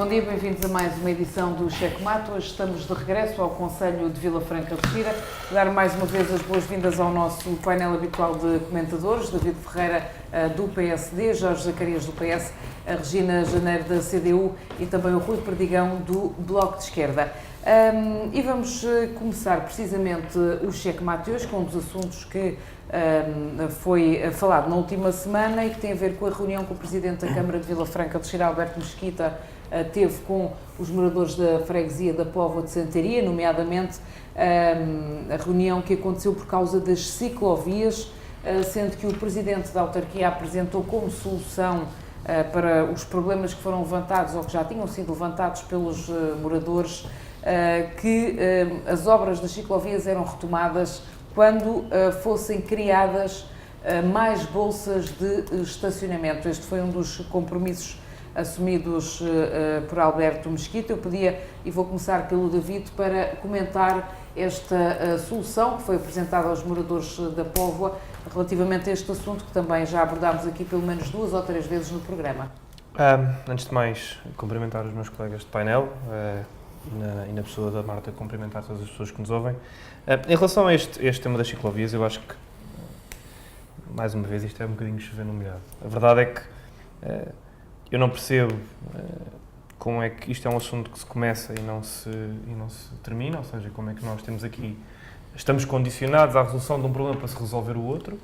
bom dia, bem-vindos a mais uma edição do Cheque Mate. Hoje estamos de regresso ao Conselho de Vila Franca de Xira. Dar mais uma vez as boas-vindas ao nosso painel habitual de comentadores, David Ferreira do PSD, Jorge Zacarias do PS, a Regina Janeiro da CDU e também o Rui Perdigão do Bloco de Esquerda. E vamos começar precisamente o Cheque Mate hoje com um dos assuntos que foi falado na última semana e que tem a ver com a reunião que o Presidente da Câmara de Vila Franca de Xira, Alberto Mesquita, teve com os moradores da freguesia da Póvoa de Santaria, nomeadamente a reunião que aconteceu por causa das ciclovias, sendo que o Presidente da autarquia apresentou como solução para os problemas que foram levantados ou que já tinham sido levantados pelos moradores, que as obras das ciclovias eram retomadas quando fossem criadas mais bolsas de estacionamento. Este foi um dos compromissos assumidos por Alberto Mesquita. Eu pedia, e vou começar pelo David, para comentar esta solução que foi apresentada aos moradores da Póvoa relativamente a este assunto que também já abordámos aqui pelo menos 2 ou 3 vezes no programa. Antes de mais, cumprimentar os meus colegas de painel e na pessoa da Marta, cumprimentar todas as pessoas que nos ouvem. Em relação a este tema das ciclovias, eu acho que, mais uma vez, isto é um bocadinho chover no molhado. A verdade é que eu não percebo como é que isto é um assunto que se começa e não se termina, ou seja, como é que nós temos aqui, estamos condicionados à resolução de um problema para se resolver o outro,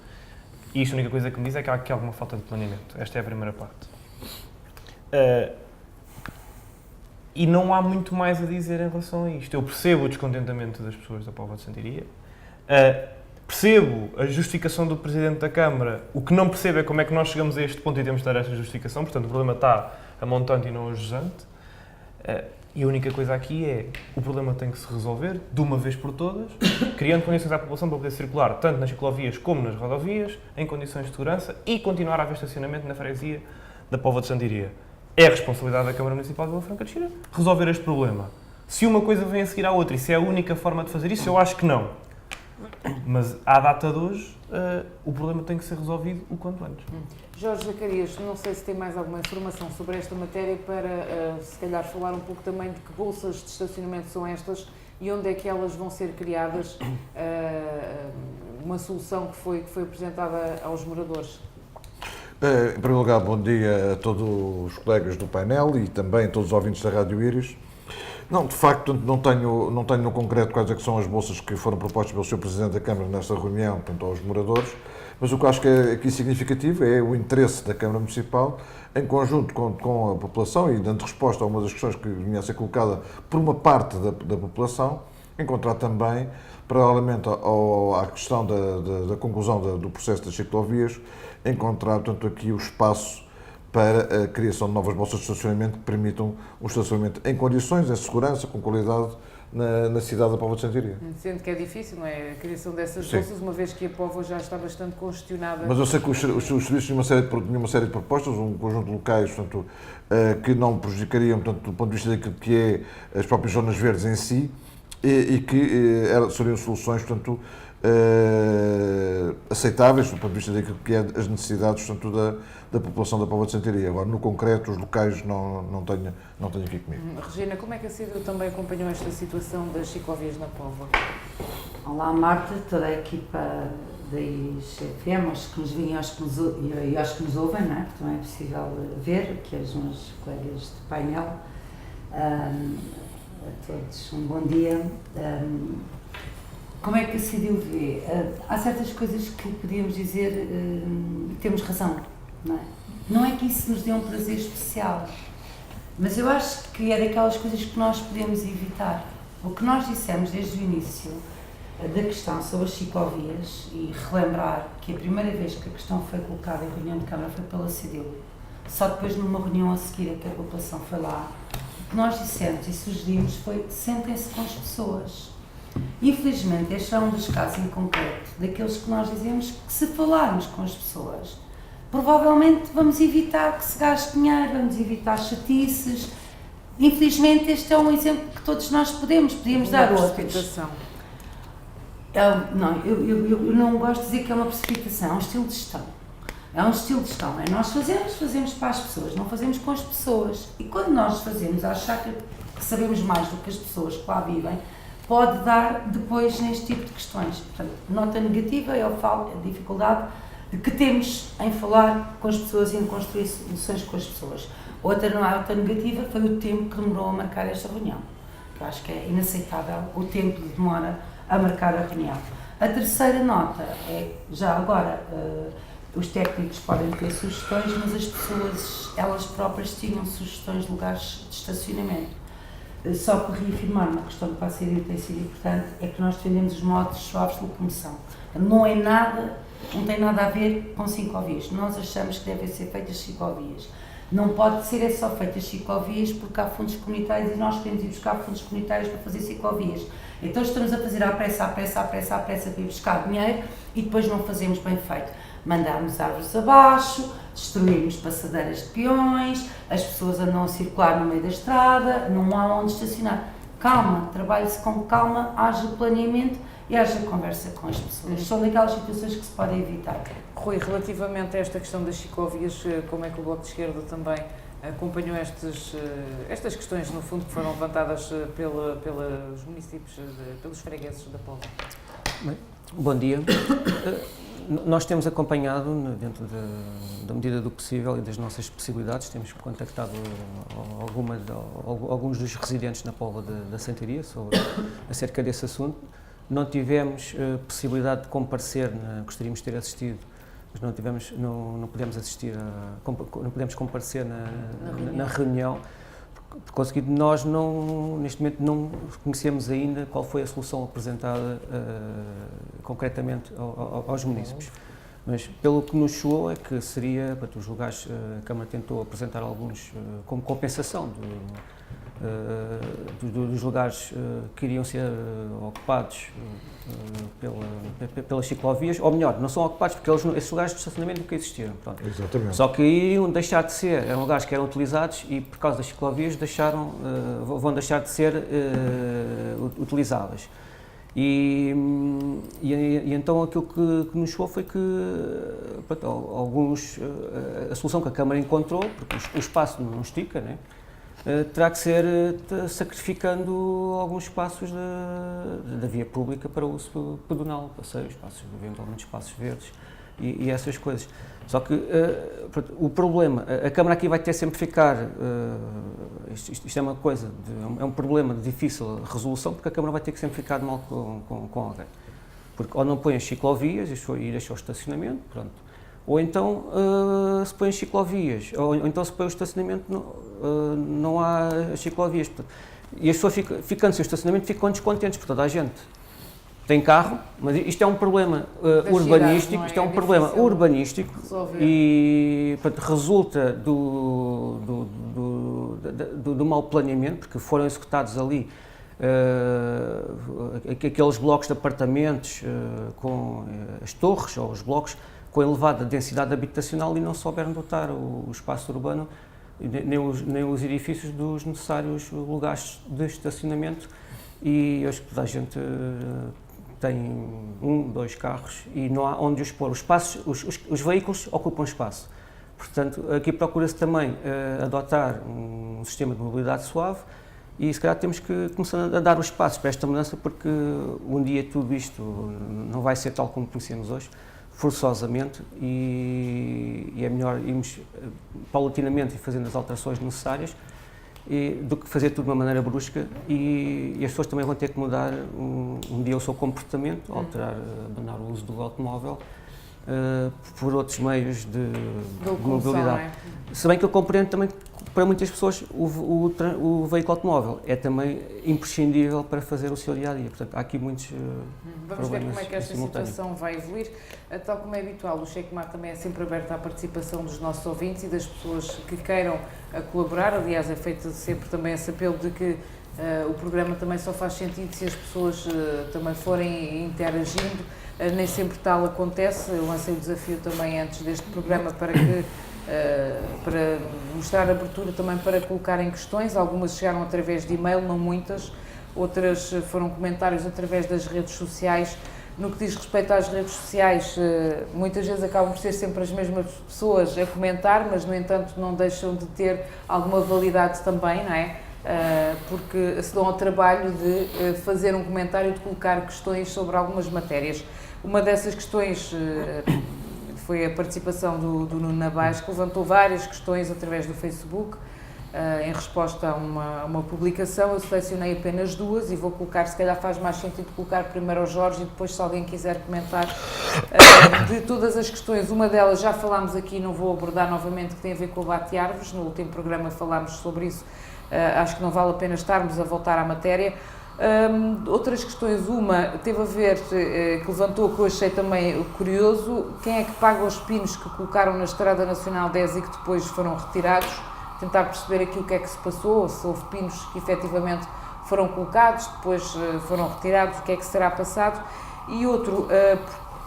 e isto a única coisa que me diz é que há aqui alguma falta de planeamento. Esta é a primeira parte. E não há muito mais a dizer em relação a isto. Eu percebo o descontentamento das pessoas da Póvoa de Santaria, percebo a justificação do Presidente da Câmara. O que não percebo é como é que nós chegamos a este ponto e temos de dar esta justificação. Portanto, o problema está a montante e não a jusante. E a única coisa aqui é, o problema tem que se resolver de uma vez por todas, criando condições à população para poder circular tanto nas ciclovias como nas rodovias, em condições de segurança, e continuar a haver estacionamento na freguesia da Póvoa de Santaria. É a responsabilidade da Câmara Municipal de Vila Franca de Xira resolver este problema. Se uma coisa vem a seguir à outra e se é a única forma de fazer isso, eu acho que não. Mas, à data de hoje, o problema tem que ser resolvido o quanto antes. Jorge Zacarias, não sei se tem mais alguma informação sobre esta matéria para, se calhar, falar um pouco também de que bolsas de estacionamento são estas e onde é que elas vão ser criadas, uma solução que foi apresentada aos moradores. Em primeiro lugar, bom dia a todos os colegas do painel e também a todos os ouvintes da Rádio Íris. Não, de facto, não tenho no concreto quais é que são as bolsas que foram propostas pelo Sr. Presidente da Câmara nesta reunião, portanto, aos moradores, mas o que acho que é aqui significativo é o interesse da Câmara Municipal, em conjunto com a população e dando resposta a uma das questões que vinha a ser colocada por uma parte da população, encontrar também, paralelamente à questão da conclusão do processo das ciclovias, encontrar, portanto, aqui o espaço para a criação de novas bolsas de estacionamento que permitam um estacionamento em condições, em segurança, com qualidade, na cidade da Póvoa de Santaria. Sendo que é difícil, não é? A criação dessas bolsas, uma vez que a Póvoa já está bastante congestionada. Mas eu sei que os serviços tinham uma série de propostas, um conjunto de locais, portanto, que não prejudicariam, portanto, do ponto de vista daquilo que é as próprias zonas verdes em si, e que seriam soluções, portanto, aceitáveis do ponto de vista daquilo que é as necessidades, portanto, da população da Póvoa de Santaria. Agora, no concreto, os locais não tenho aqui comigo. Regina, como é que a CDU também acompanhou esta situação das ciclovias na Póvoa? Olá, Marta, toda a equipa da Íris FM, aos que nos veem e aos que nos ouvem, não é? Porque não é possível ver, aqui os meus colegas de painel. A todos um bom dia. Como é que a CDU vê? Há certas coisas que podíamos dizer, temos razão, não é? Não é que isso nos dê um prazer especial, mas eu acho que é daquelas coisas que nós podemos evitar. O que nós dissemos desde o início da questão sobre as ciclovias, e relembrar que a primeira vez que a questão foi colocada em reunião de Câmara foi pela CDU, só depois numa reunião a seguir é que a população foi lá. O que nós dissemos e sugerimos foi: sentem-se com as pessoas. Infelizmente, este é um dos casos em concreto, daqueles que nós dizemos que, se falarmos com as pessoas, provavelmente vamos evitar que se gaste dinheiro, vamos evitar chatices. Infelizmente, este é um exemplo que todos nós podíamos dar outros. Não, eu não gosto de dizer que é uma precipitação, é um estilo de gestão. É um estilo de gestão, é nós fazemos para as pessoas, não fazemos com as pessoas. E quando nós fazemos, achar que sabemos mais do que as pessoas que lá vivem, pode dar depois neste tipo de questões. Portanto, nota negativa, eu falo, a dificuldade de que temos em falar com as pessoas e em construir soluções com as pessoas. Outra nota negativa foi o tempo que demorou a marcar esta reunião, que eu acho que é inaceitável o tempo de demora a marcar a reunião. A terceira nota é, já agora, os técnicos podem ter sugestões, mas as pessoas, elas próprias tinham sugestões de lugares de estacionamento. Só para reafirmar uma questão que para ser dita tem sido importante, é que nós defendemos os modos suaves de locomoção. Não tem nada a ver com ciclovias. Nós achamos que devem ser feitas ciclovias. Não pode ser só feitas ciclovias porque há fundos comunitários e nós queremos ir buscar fundos comunitários para fazer ciclovias. Então estamos a fazer à pressa para ir buscar dinheiro e depois não fazemos bem feito. Mandarmos árvores abaixo, destruirmos passadeiras de peões, as pessoas andam a circular no meio da estrada, não há onde estacionar. Calma, trabalhe-se com calma, haja planeamento e haja conversa com as pessoas. São daquelas situações que se podem evitar. Rui, relativamente a esta questão das ciclovias, como é que o Bloco de Esquerda também acompanhou estas questões, no fundo, que foram levantadas pelos municípios, pelos fregueses da Póvoa? Bem, bom dia. Nós temos acompanhado, dentro da medida do possível e das nossas possibilidades, temos contactado alguns dos residentes na Póvoa da Santaria acerca desse assunto. Não tivemos possibilidade de comparecer, gostaríamos de ter assistido, mas não pudemos assistir, não pudemos comparecer na reunião. Por conseguido, nós neste momento não conhecemos ainda qual foi a solução apresentada concretamente aos municípios. Mas pelo que nos soou é que seria, para os lugares, a Câmara tentou apresentar alguns como compensação dos lugares que iriam ser ocupados pelas ciclovias, ou melhor, não são ocupados porque esses lugares de estacionamento nunca existiram. Pronto. Exatamente. Só que iriam deixar de ser, eram lugares que eram utilizados e por causa das ciclovias vão deixar de ser utilizáveis. E então aquilo que nos chegou foi que pronto, a solução que a Câmara encontrou, porque o espaço não estica, né? Terá que ser sacrificando alguns espaços da via pública para o uso pedonal, passeios, eventualmente espaços verdes e essas coisas. Só que o problema, a Câmara aqui vai ter sempre ficar, isto é uma coisa, é um problema de difícil resolução, porque a Câmara vai ter que sempre ficar de mal com alguém. Porque ou não põe as ciclovias e deixa o estacionamento, pronto. Ou então se põe as ciclovias, ou então se põe o estacionamento, não há as ciclovias. Portanto, e as pessoas ficando sem o estacionamento ficam descontentes, porque toda a gente tem carro, mas isto é um problema urbanístico, isto é um problema urbanístico e portanto, resulta do mau planeamento, porque foram executados ali aqueles blocos de apartamentos com as torres ou os blocos com elevada densidade habitacional e não souberam dotar o espaço urbano nem os edifícios dos necessários lugares de estacionamento e acho que toda a gente tem 1, 2 carros e não há onde os pôr. Os veículos ocupam espaço. Portanto, aqui procura-se também adotar um sistema de mobilidade suave e se calhar temos que começar a dar os espaços para esta mudança porque um dia tudo isto não vai ser tal como conhecemos hoje, forçosamente, e é melhor irmos paulatinamente e fazendo as alterações necessárias do que fazer tudo de uma maneira brusca e as pessoas também vão ter que mudar um dia o seu comportamento, alterar, abandonar o uso do automóvel por outros meios de mobilidade. Se bem que eu compreendo também que para muitas pessoas o veículo automóvel é também imprescindível para fazer o seu dia-a-dia, portanto há aqui muitos Vamos ver como é que esta situação vai evoluir. Tal como é habitual, o Checkmate também é sempre aberto à participação dos nossos ouvintes e das pessoas que queiram colaborar. Aliás, é feito sempre também esse apelo de que o programa também só faz sentido se as pessoas também forem interagindo. Nem sempre tal acontece. Eu lancei o desafio também antes deste programa para mostrar abertura também para colocarem questões. Algumas chegaram através de e-mail, não muitas. Outras foram comentários através das redes sociais. No que diz respeito às redes sociais, muitas vezes acabam por ser sempre as mesmas pessoas a comentar, mas, no entanto, não deixam de ter alguma validade também, não é? Porque se dão ao trabalho de fazer um comentário, de colocar questões sobre algumas matérias. Uma dessas questões foi a participação do Nuno Nabais, que levantou várias questões através do Facebook, em resposta a uma publicação. Eu selecionei apenas duas e vou colocar, se calhar faz mais sentido colocar primeiro ao Jorge e depois, se alguém quiser comentar, de todas as questões. Uma delas já falámos aqui, não vou abordar novamente, que tem a ver com o bate-árvores. No último programa falámos sobre isso, acho que não vale a pena estarmos a voltar à matéria. Outras questões, uma teve a ver, que levantou, que eu achei também curioso: quem é que paga os pinos que colocaram na Estrada Nacional 10 e que depois foram retirados? Tentar perceber aqui o que é que se passou, se houve pinos que efetivamente foram colocados, depois foram retirados, o que é que será passado. E outro,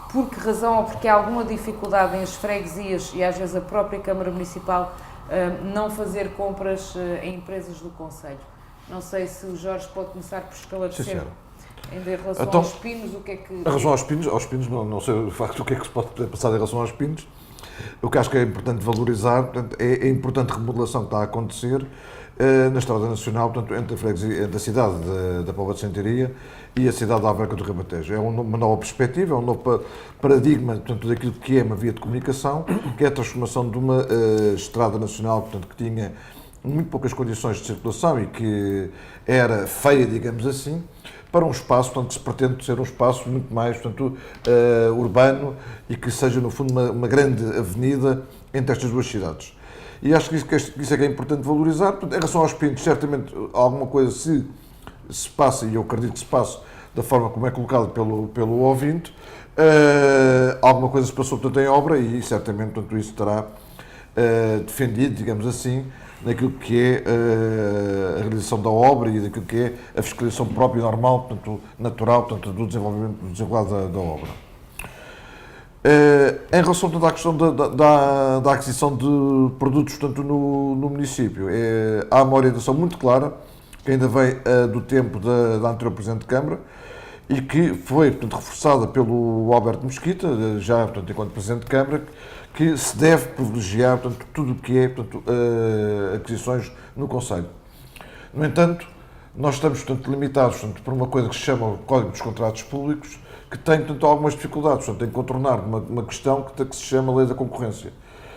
por que razão ou porque há alguma dificuldade em as freguesias e às vezes a própria Câmara Municipal não fazer compras em empresas do concelho. Não sei se o Jorge pode começar por esclarecer em relação então, aos pinos, o que é que... Em relação aos pinos não sei de facto o que é que se pode passar em relação aos pinos. O que acho que é importante valorizar, portanto, é a importante remodelação que está a acontecer na Estrada Nacional, portanto, entre a freguesia da cidade da Póvoa de Santaria e a cidade da Alverca do Ribatejo. É uma nova perspectiva, é um novo paradigma, portanto, daquilo que é uma via de comunicação, que é a transformação de uma Estrada Nacional, portanto, que tinha muito poucas condições de circulação e que era feia, digamos assim, para um espaço, portanto, que se pretende ser um espaço muito mais, portanto, urbano e que seja, no fundo, uma grande avenida entre estas duas cidades. E acho que isso é que é importante valorizar. Portanto, em relação aos pinos, certamente alguma coisa se passa, e eu acredito que se passa da forma como é colocado pelo ouvinte, alguma coisa se passou, portanto, em obra e certamente, portanto, isso estará defendido, digamos assim, naquilo que é a realização da obra e daquilo que é a fiscalização própria e normal, portanto, natural, portanto, do desenvolvimento do desenrolar da obra. Em relação, portanto, à questão da aquisição de produtos, portanto, no município, há uma orientação muito clara, que ainda vem do tempo da anterior Presidente de Câmara, e que foi, portanto, reforçada pelo Alberto Mesquita, já, portanto, enquanto Presidente de Câmara, que se deve privilegiar, portanto, tudo o que é, portanto, aquisições no concelho. No entanto, nós estamos, portanto, limitados, portanto, por uma coisa que se chama o Código dos Contratos Públicos, que tem, portanto, algumas dificuldades, portanto, em contornar uma questão que se chama Lei da Concorrência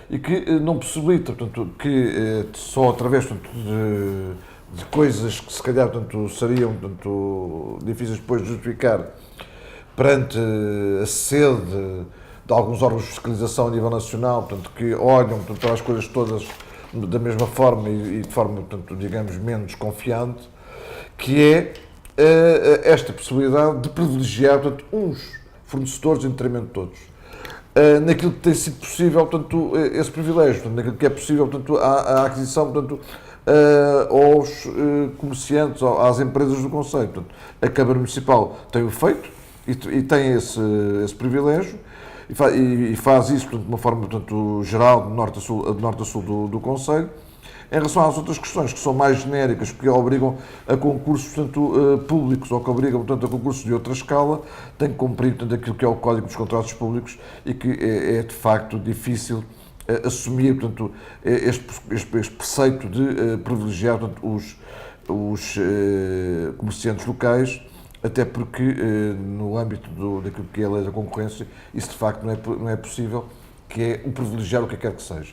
e que não possibilita, portanto, que só através, portanto, de coisas que se calhar, portanto, seriam, portanto, difíceis depois de justificar perante a sede de alguns órgãos de fiscalização a nível nacional, portanto, que olham, portanto, para as coisas todas da mesma forma e de forma, portanto, digamos, menos confiante, que é esta possibilidade de privilegiar, portanto, uns fornecedores em detrimento de todos. Naquilo que tem sido possível, portanto, esse privilégio, portanto, naquilo que é possível, portanto, a aquisição, portanto, aos comerciantes, às empresas do concelho. Portanto, a Câmara Municipal tem o feito e tem esse privilégio e faz isso, portanto, de uma forma, portanto, geral, de norte a sul do concelho. Em relação às outras questões que são mais genéricas, que obrigam a concursos, portanto, públicos ou que obrigam, portanto, a concursos de outra escala, tem que cumprir, portanto, aquilo que é o Código dos Contratos Públicos e que é de facto difícil assumir, portanto, este preceito de privilegiar, portanto, os comerciantes locais, até porque no âmbito daquilo que é a Lei da Concorrência isso de facto não é possível, que é o privilegiar o que quer que seja.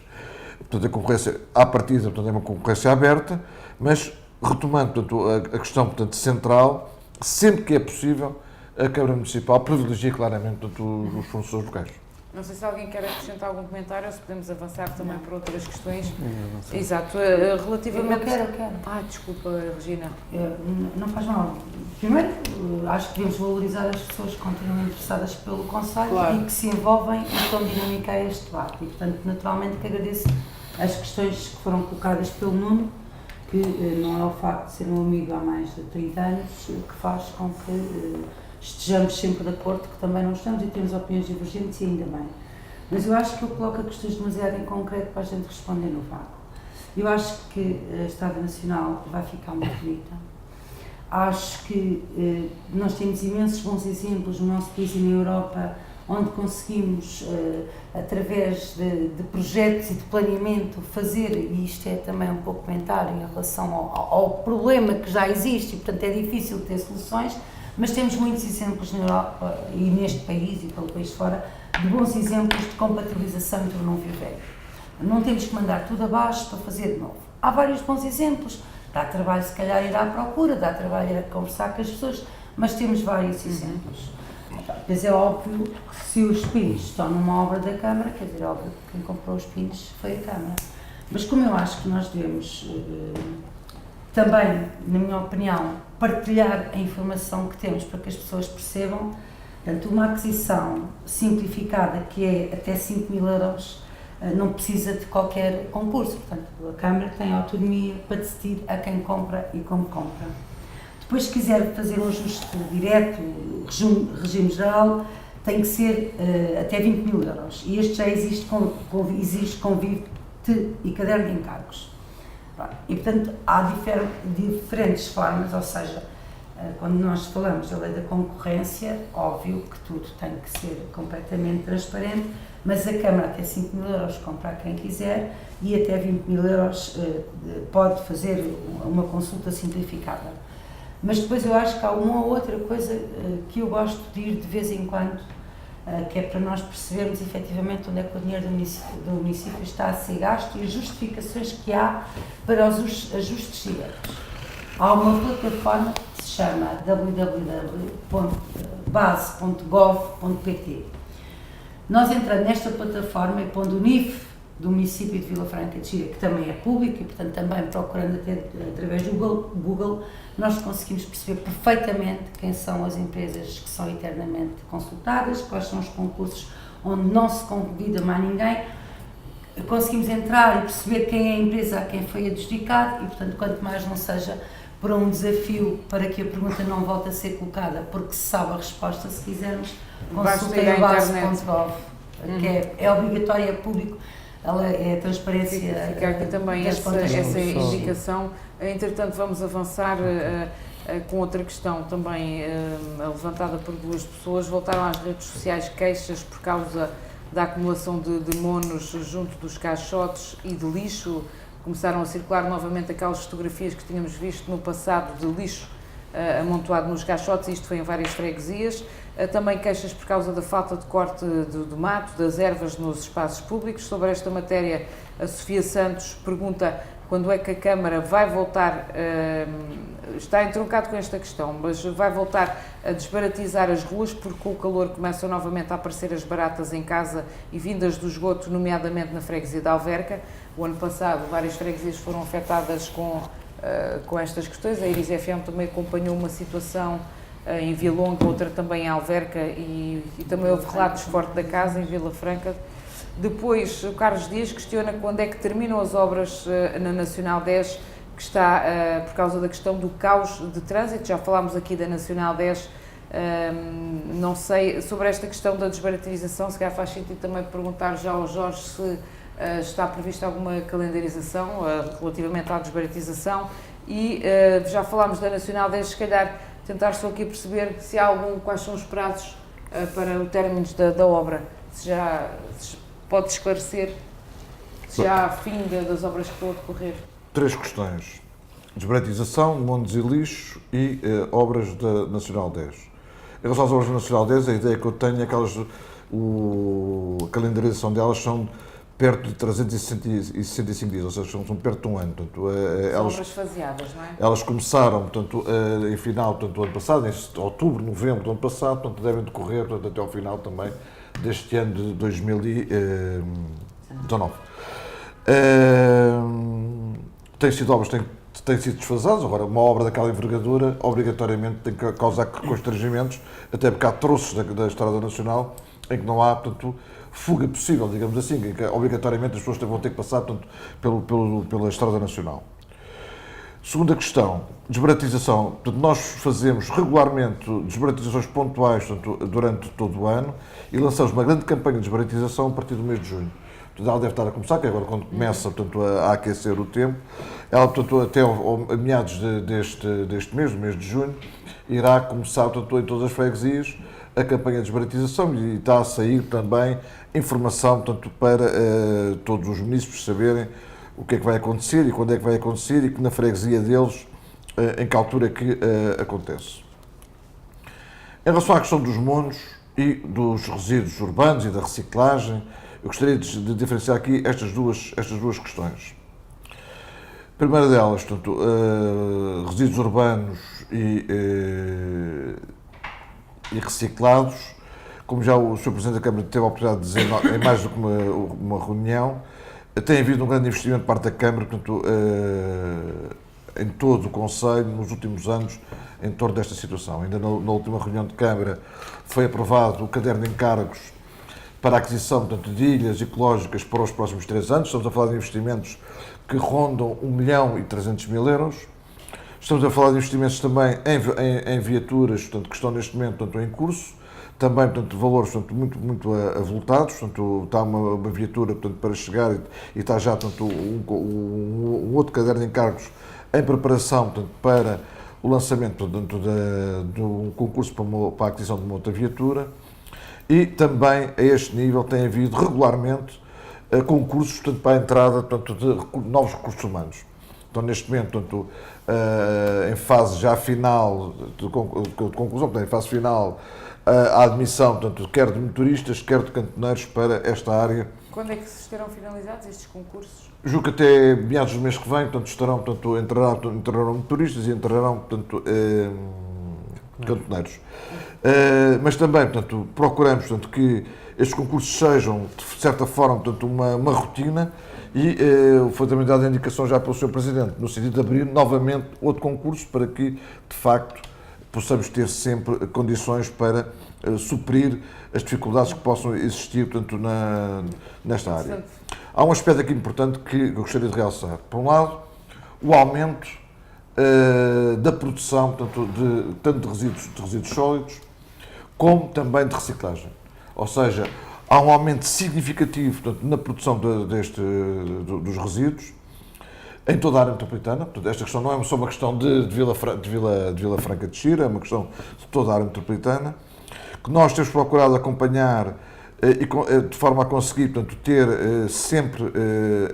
Portanto, a concorrência, à partida, portanto, é uma concorrência aberta, mas retomando, portanto, a questão, portanto, central, sempre que é possível, a Câmara Municipal privilegia claramente, portanto, os fornecedores locais. Não sei se alguém quer acrescentar algum comentário ou se podemos avançar também para outras questões. Exato. Relativamente... Eu quero. Desculpa, Regina. Não faz mal. Primeiro, acho que devemos valorizar as pessoas que continuam interessadas pelo concelho, claro, e que se envolvem e estão dinâmica a este debate. E, portanto, naturalmente que agradeço as questões que foram colocadas pelo Nuno, que não é o facto de ser um amigo há mais de 30 anos que faz com que estejamos sempre de acordo, que também não estamos e temos opiniões divergentes, e ainda bem. Mas eu acho que ele coloca questões demasiado em concreto para a gente responder no vácuo. Eu acho que a Estrada Nacional vai ficar muito bonita. Acho que nós temos imensos bons exemplos no nosso país e na Europa, onde conseguimos, através de projetos e de planeamento, fazer, e isto é também um pouco comentário em relação ao problema que já existe, e portanto é difícil ter soluções, mas temos muitos exemplos na Europa e neste país e pelo país fora, de bons exemplos de compatibilização entre o novo e o velho. Não temos que mandar tudo abaixo para fazer de novo. Há vários bons exemplos, dá trabalho se calhar ir à procura, dá trabalho ir a conversar com as pessoas, mas temos vários exemplos. Mas é óbvio que se os pinos estão numa obra da Câmara, quer dizer, é óbvio que quem comprou os pinos foi a Câmara. Mas como eu acho que nós devemos também, na minha opinião, partilhar a informação que temos para que as pessoas percebam, portanto, uma aquisição simplificada que é até 5.000 euros não precisa de qualquer concurso, portanto, a Câmara tem autonomia para decidir a quem compra e como compra. Depois, se quiser fazer um ajuste direto, regime geral, tem que ser até 20.000 euros. E este já existe convite e caderno de encargos. E, portanto, há diferentes formas, ou seja, quando nós falamos da lei da concorrência, óbvio que tudo tem que ser completamente transparente, mas a Câmara até 5.000 euros compra a quem quiser e até 20.000 euros pode fazer uma consulta simplificada. Mas depois eu acho que há uma outra coisa que eu gosto de ir de vez em quando, que é para nós percebermos efetivamente onde é que o dinheiro do município está a ser gasto e as justificações que há para os ajustes diretos. Há uma plataforma que se chama www.base.gov.pt. Nós entrando nesta plataforma e pondo o NIF do município de Vila Franca de Xira, que também é público e, portanto, também procurando até através do Google, nós conseguimos perceber perfeitamente quem são as empresas que são eternamente consultadas, quais são os concursos onde não se convida mais ninguém, conseguimos entrar e perceber quem é a empresa a quem foi adjudicado e, portanto, quanto mais não seja por um desafio para que a pergunta não volte a ser colocada, porque se sabe a resposta, se quisermos, consultem a base.gov, que é obrigatória, é público. Ela é a transparência. Fica aqui também essa indicação. Entretanto, vamos avançar com outra questão também levantada por duas pessoas. Voltaram às redes sociais queixas por causa da acumulação de monos junto dos caixotes e de lixo. Começaram a circular novamente aquelas fotografias que tínhamos visto no passado de lixo amontoado nos caixotes, isto foi em várias freguesias. Também queixas por causa da falta de corte do mato, das ervas nos espaços públicos. Sobre esta matéria, a Sofia Santos pergunta quando é que a Câmara vai voltar, está entroncado com esta questão, mas vai voltar a desbaratizar as ruas, porque com o calor começam novamente a aparecer as baratas em casa e vindas do esgoto, nomeadamente na freguesia de Alverca. O ano passado, várias freguesias foram afetadas com estas questões. A Iris FM também acompanhou uma situação em Vilonga, outra também em Alverca e também houve relatos fortes da casa em Vila Franca. Depois, o Carlos Dias questiona quando é que terminam as obras na Nacional 10, que está por causa da questão do caos de trânsito. Já falámos aqui da Nacional 10, não sei, sobre esta questão da desbaratização, se calhar faz sentido também perguntar já ao Jorge se está prevista alguma calendarização relativamente à desbaratização e já falámos da Nacional 10, se calhar tentar só aqui perceber se há quais são os prazos para o término da obra, se pode esclarecer se já há fim das obras que estão a decorrer. 3 questões: desbaratização, montes e lixo e obras da Nacional 10. Em relação às obras da Nacional 10, a ideia que eu tenho é que a calendarização delas são perto de 365 dias, ou seja, são perto de um ano. Portanto, são obras faseadas, não é? Elas começaram, portanto, em final do ano passado, em outubro, novembro do ano passado, portanto, devem decorrer até ao final também deste ano de 2019. Têm sido obras que têm sido desfasadas. Agora, uma obra daquela envergadura, obrigatoriamente, tem que causar constrangimentos, até porque há troços da Estrada Nacional em que não há, portanto, fuga possível, digamos assim, em que obrigatoriamente as pessoas vão ter que passar, portanto, pela Estrada Nacional. Segunda questão, desbaratização. Portanto, nós fazemos regularmente desbaratizações pontuais, portanto, durante todo o ano e lançamos uma grande campanha de desbaratização a partir do mês de junho. ela deve estar a começar, que é agora quando começa, portanto, a aquecer o tempo. Ela, portanto, até a meados deste mês, do mês de junho, irá começar, portanto, em todas as freguesias, a campanha de desbaratização e está a sair também informação, portanto, para todos os munícipes saberem o que é que vai acontecer e quando é que vai acontecer e que na freguesia deles, em que altura é que acontece. Em relação à questão dos monos e dos resíduos urbanos e da reciclagem, eu gostaria de diferenciar aqui estas duas questões. A primeira delas, portanto, resíduos urbanos e reciclados, como já o Sr. Presidente da Câmara teve a oportunidade de dizer em mais do que uma reunião, tem havido um grande investimento por parte da Câmara, portanto, em todo o Conselho, nos últimos anos, em torno desta situação. Ainda na última reunião de Câmara foi aprovado o caderno de encargos para a aquisição, portanto, de ilhas ecológicas para os próximos 3 anos. Estamos a falar de investimentos que rondam 1.300.000 euros. Estamos a falar de investimentos também em viaturas, portanto, que estão neste momento, portanto, em curso. Também, portanto, valores, portanto, muito avultados. Portanto, está uma viatura, portanto, para chegar e está já, portanto, um outro caderno de encargos em preparação, portanto, para o lançamento, portanto, de um concurso para a aquisição de uma outra viatura. E também, a este nível, tem havido regularmente concursos, portanto, para a entrada, portanto, de novos recursos humanos. Então, neste momento, portanto, em fase já final de conclusão, portanto, em fase final, a admissão, portanto, quer de motoristas, quer de cantoneiros para esta área. Quando é que serão finalizados estes concursos? Julgo que até meados do mês que vem, portanto, entrarão motoristas e entrarão, portanto, cantoneiros. Mas também, portanto, procuramos, portanto, que estes concursos sejam, de certa forma, portanto, uma rotina e foi também dada a indicação já pelo Sr. Presidente, no sentido de abrir novamente outro concurso para que, de facto, possamos ter sempre condições para suprir as dificuldades que possam existir, portanto, nesta área. Há um aspecto aqui importante que eu gostaria de realçar. Por um lado, o aumento da produção, portanto, tanto de resíduos sólidos, como também de reciclagem. Ou seja, há um aumento significativo, portanto, na produção dos resíduos em toda a área metropolitana. Portanto, esta questão não é só uma questão de Vila Franca de Xira, é uma questão de toda a área metropolitana, que nós temos procurado acompanhar de forma a conseguir, portanto, ter sempre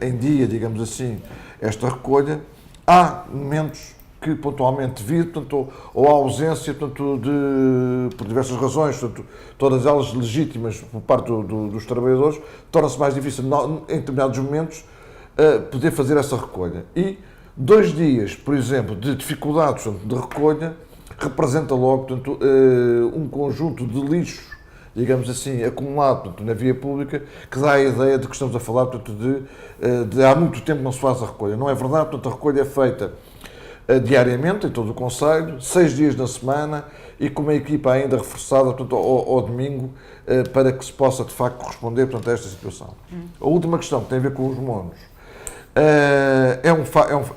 em dia, digamos assim, esta recolha. Há momentos que pontualmente devido, portanto, ou à ausência, portanto, por diversas razões, portanto, todas elas legítimas por parte dos trabalhadores, torna-se mais difícil, em determinados momentos, poder fazer essa recolha. E 2 dias, por exemplo, de dificuldades, portanto, de recolha, representa logo, portanto, um conjunto de lixo, digamos assim, acumulado, portanto, na via pública, que dá a ideia de que estamos a falar, portanto, de há muito tempo não se faz a recolha. Não é verdade, portanto, a recolha é feita diariamente, em todo o Conselho, 6 dias na semana e com uma equipa ainda reforçada, portanto, ao domingo, para que se possa, de facto, corresponder, portanto, a esta situação. A última questão, que tem a ver com os monos, é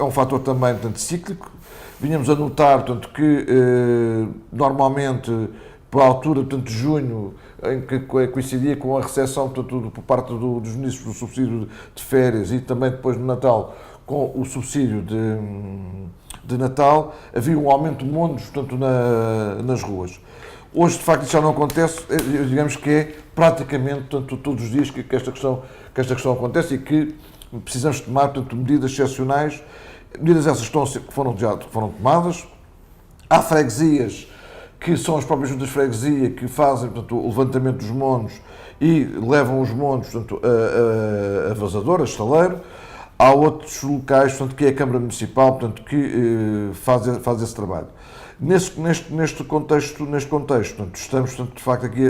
um fator também, portanto, cíclico. Vinhamos a notar, portanto, que normalmente, por altura, portanto, de junho, em que coincidia com a recepção, portanto, por parte dos munícipes do subsídio de férias e também depois no Natal, com o subsídio de Natal, havia um aumento de monos, portanto, nas ruas. Hoje, de facto, isso já não acontece, digamos que é praticamente, portanto, todos os dias que esta questão acontece e que precisamos tomar, portanto, medidas excepcionais, medidas essas que foram tomadas. Há freguesias que são as próprias juntas de freguesia que fazem, portanto, o levantamento dos monos e levam os monos, portanto, a vazador, a estaleiro. Há outros locais, portanto, que é a Câmara Municipal, portanto, que faz esse trabalho. Neste contexto, portanto, estamos, portanto, de facto, aqui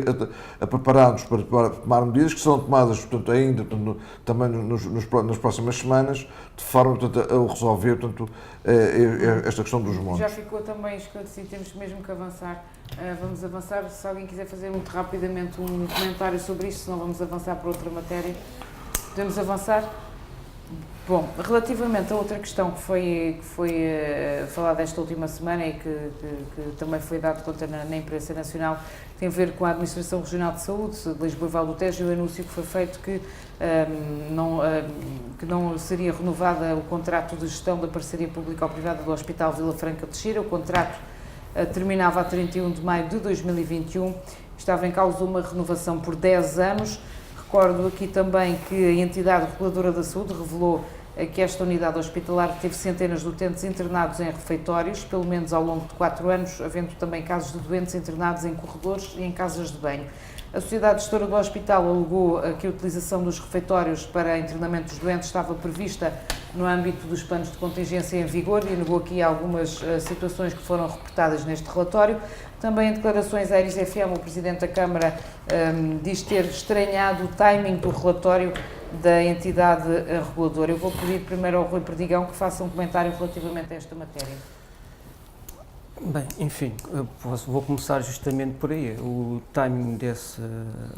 a preparar-nos para tomar medidas que serão tomadas, portanto, ainda, portanto, também nas próximas semanas, de forma, portanto, a resolver, portanto, esta questão dos montes. Já ficou também esclarecido, temos mesmo que avançar. Vamos avançar. Se alguém quiser fazer muito rapidamente um comentário sobre isto, senão vamos avançar para outra matéria. Podemos avançar? Bom, relativamente a outra questão que foi falada esta última semana e que também foi dado conta na imprensa nacional, tem a ver com a Administração Regional de Saúde de Lisboa e Val do Tejo, e o anúncio que foi feito que não seria renovada o contrato de gestão da parceria público-privada do Hospital Vila Franca de Xira. O contrato terminava a 31 de maio de 2021, estava em causa uma renovação por 10 anos. Recordo aqui também que a entidade reguladora da saúde revelou que esta unidade hospitalar teve centenas de utentes internados em refeitórios, pelo menos ao longo de 4 anos, havendo também casos de doentes internados em corredores e em casas de banho. A Sociedade Gestora do Hospital alegou que a utilização dos refeitórios para internamento dos doentes estava prevista no âmbito dos planos de contingência em vigor e negou aqui algumas situações que foram reportadas neste relatório. Também em declarações à Iris FM, o Presidente da Câmara diz ter estranhado o timing do relatório da entidade reguladora. Eu vou pedir primeiro ao Rui Perdigão que faça um comentário relativamente a esta matéria. Bem, enfim, vou começar justamente por aí. O timing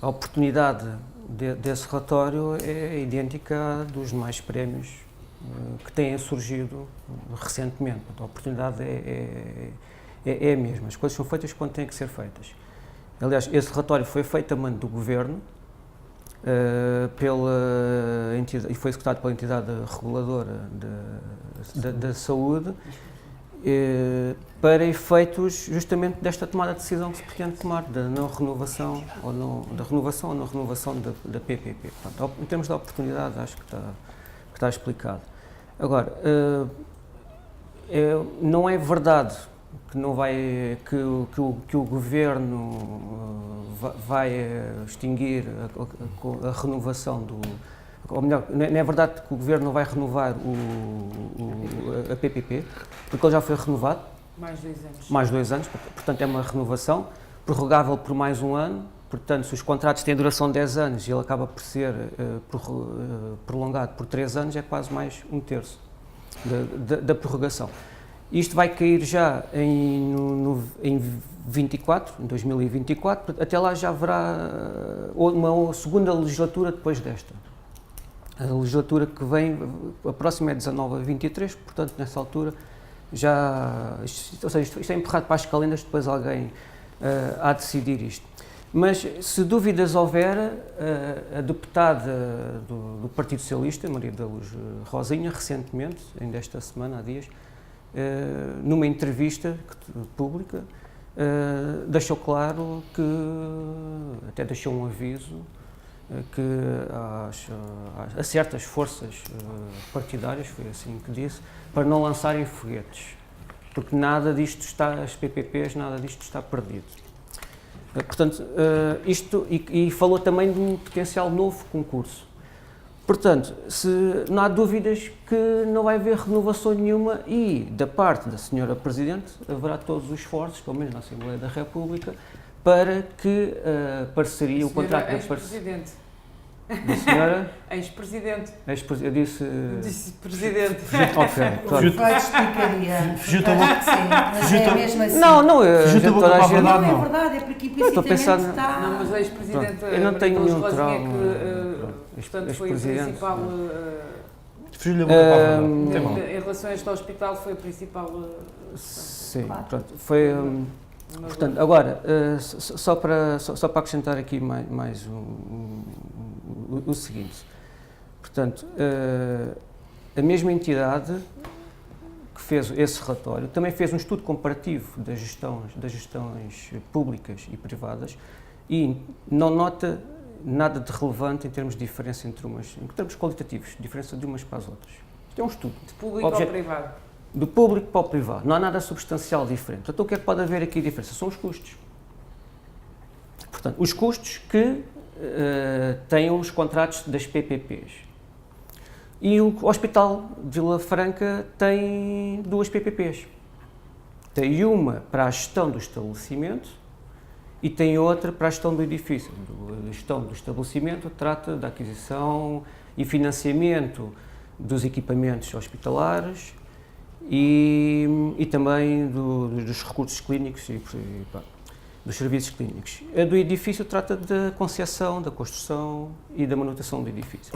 a oportunidade desse relatório é idêntica à dos demais prémios que têm surgido recentemente. A oportunidade é a mesma. As coisas são feitas quando têm que ser feitas. Aliás, esse relatório foi feito a mando do Governo pela entidade, e foi executado pela entidade reguladora da saúde para efeitos justamente desta tomada de decisão que se pretende tomar, da não renovação ou não renovação da PPP. Portanto, em termos de oportunidade, acho que está explicado. Agora, não é verdade que não vai que o Governo vai extinguir a renovação ou melhor, não é verdade que o Governo não vai renovar a PPP, porque ele já foi renovado. Mais 2 anos. Mais 2 anos, portanto é uma renovação, prorrogável por mais 1 ano, portanto se os contratos têm duração de 10 anos e ele acaba por ser prolongado por 3 anos, é quase mais 1/3 da prorrogação. Isto vai cair já em 2024, até lá já haverá uma segunda legislatura depois desta. A legislatura que vem, a próxima é 19 a 23, portanto nessa altura ou seja, isto é empurrado para as calendas, depois alguém há de decidir isto. Mas se dúvidas houver, a deputada do Partido Socialista, Maria da Luz Rosinha, recentemente, ainda esta semana, há dias, numa entrevista pública, deixou claro que, até deixou um aviso, que a certas forças partidárias, foi assim que disse, para não lançarem foguetes, porque nada disto as PPPs, nada disto está perdido. Portanto, e falou também de um potencial novo concurso. Portanto, não há dúvidas que não vai haver renovação nenhuma e, da parte da Sra. Presidente, haverá todos os esforços, pelo menos na Assembleia da República, para que a parceria, o contrato da Ex-Presidente. Da senhora? Ex-Presidente. Eu disse... Disse Presidente. Ok, claro. Vai explicaria. Fugiu-te a boca. Sim, mas é mesmo assim. Não, Fugiu-te a boca para a gente... verdade. Não, é verdade, é porque Estou a implicitamente pensar está... Não, mas o ex-presidente, Eu não tenho nenhum Rosinha, trauma. que, portanto, foi o principal... Fugiu-lhe a boca para a verdade. Não tem mal. Em relação a este hospital, foi o principal... Sim, Claro. pronto. Foi... Portanto, agora, só para acrescentar aqui mais o seguinte. Portanto, a mesma entidade que fez esse relatório também fez um estudo comparativo das gestões públicas e privadas e não nota nada de relevante em termos de diferença em termos qualitativos, diferença de umas para as outras. Isto é um estudo. De público ou privado? Do público para o privado. Não há nada substancial diferente. Então, o que é que pode haver aqui de diferença? São os custos. Portanto, os custos que têm os contratos das PPPs. E o Hospital de Vila Franca tem 2 PPPs. Tem uma para a gestão do estabelecimento e tem outra para a gestão do edifício. A gestão do estabelecimento trata da aquisição e financiamento dos equipamentos hospitalares e também dos recursos clínicos. dos serviços clínicos. A do edifício trata da concepção, da construção e da manutenção do edifício.